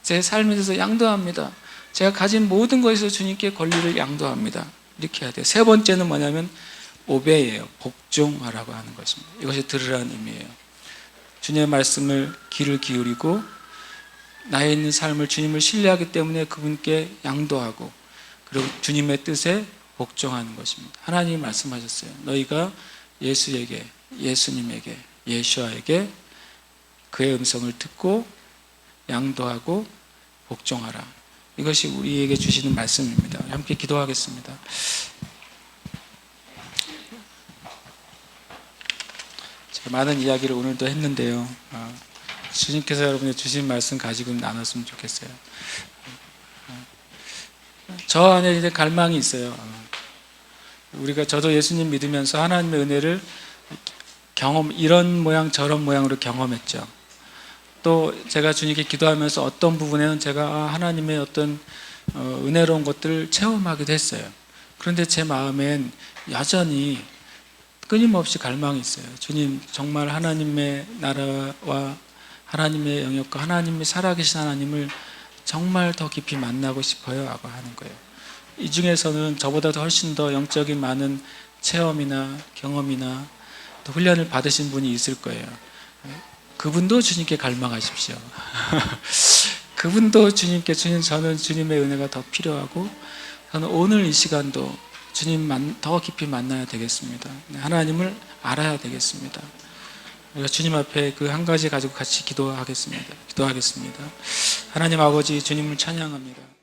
제 삶에 대해서 양도합니다. 제가 가진 모든 것에서 주님께 권리를 양도합니다. 이렇게 해야 돼요. 세 번째는 뭐냐면 오베이예요. 복종하라고 하는 것입니다. 이것이 들으라는 의미예요. 주님의 말씀을 귀를 기울이고 나에 있는 삶을 주님을 신뢰하기 때문에 그분께 양도하고 그리고 주님의 뜻에 복종하는 것입니다. 하나님이 말씀하셨어요. 너희가 예수에게, 예수님에게, 예수아에게 그의 음성을 듣고 양도하고 복종하라. 이것이 우리에게 주시는 말씀입니다. 함께 기도하겠습니다. 제가 많은 이야기를 오늘도 했는데요. 주님께서 여러분의 주신 말씀 가지고 나눴으면 좋겠어요. 저 안에 이제 갈망이 있어요. 저도 예수님 믿으면서 하나님의 은혜를 이런 모양 저런 모양으로 경험했죠. 또 제가 주님께 기도하면서 어떤 부분에는 제가 하나님의 어떤 은혜로운 것들을 체험하기도 했어요. 그런데 제 마음엔 여전히 끊임없이 갈망이 있어요. 주님, 정말 하나님의 나라와 하나님의 영역과 하나님의 살아계신 하나님을 정말 더 깊이 만나고 싶어요 라고 하는 거예요. 이 중에서는 저보다도 훨씬 더 영적인 많은 체험이나 경험이나 또 훈련을 받으신 분이 있을 거예요. 그분도 주님께 갈망하십시오. 그분도 주님께, 주님, 저는 주님의 은혜가 더 필요하고 저는 오늘 이 시간도 주님 더 깊이 만나야 되겠습니다. 하나님을 알아야 되겠습니다. 우리가 주님 앞에 그 한 가지 가지고 같이 기도하겠습니다. 하나님 아버지, 주님을 찬양합니다.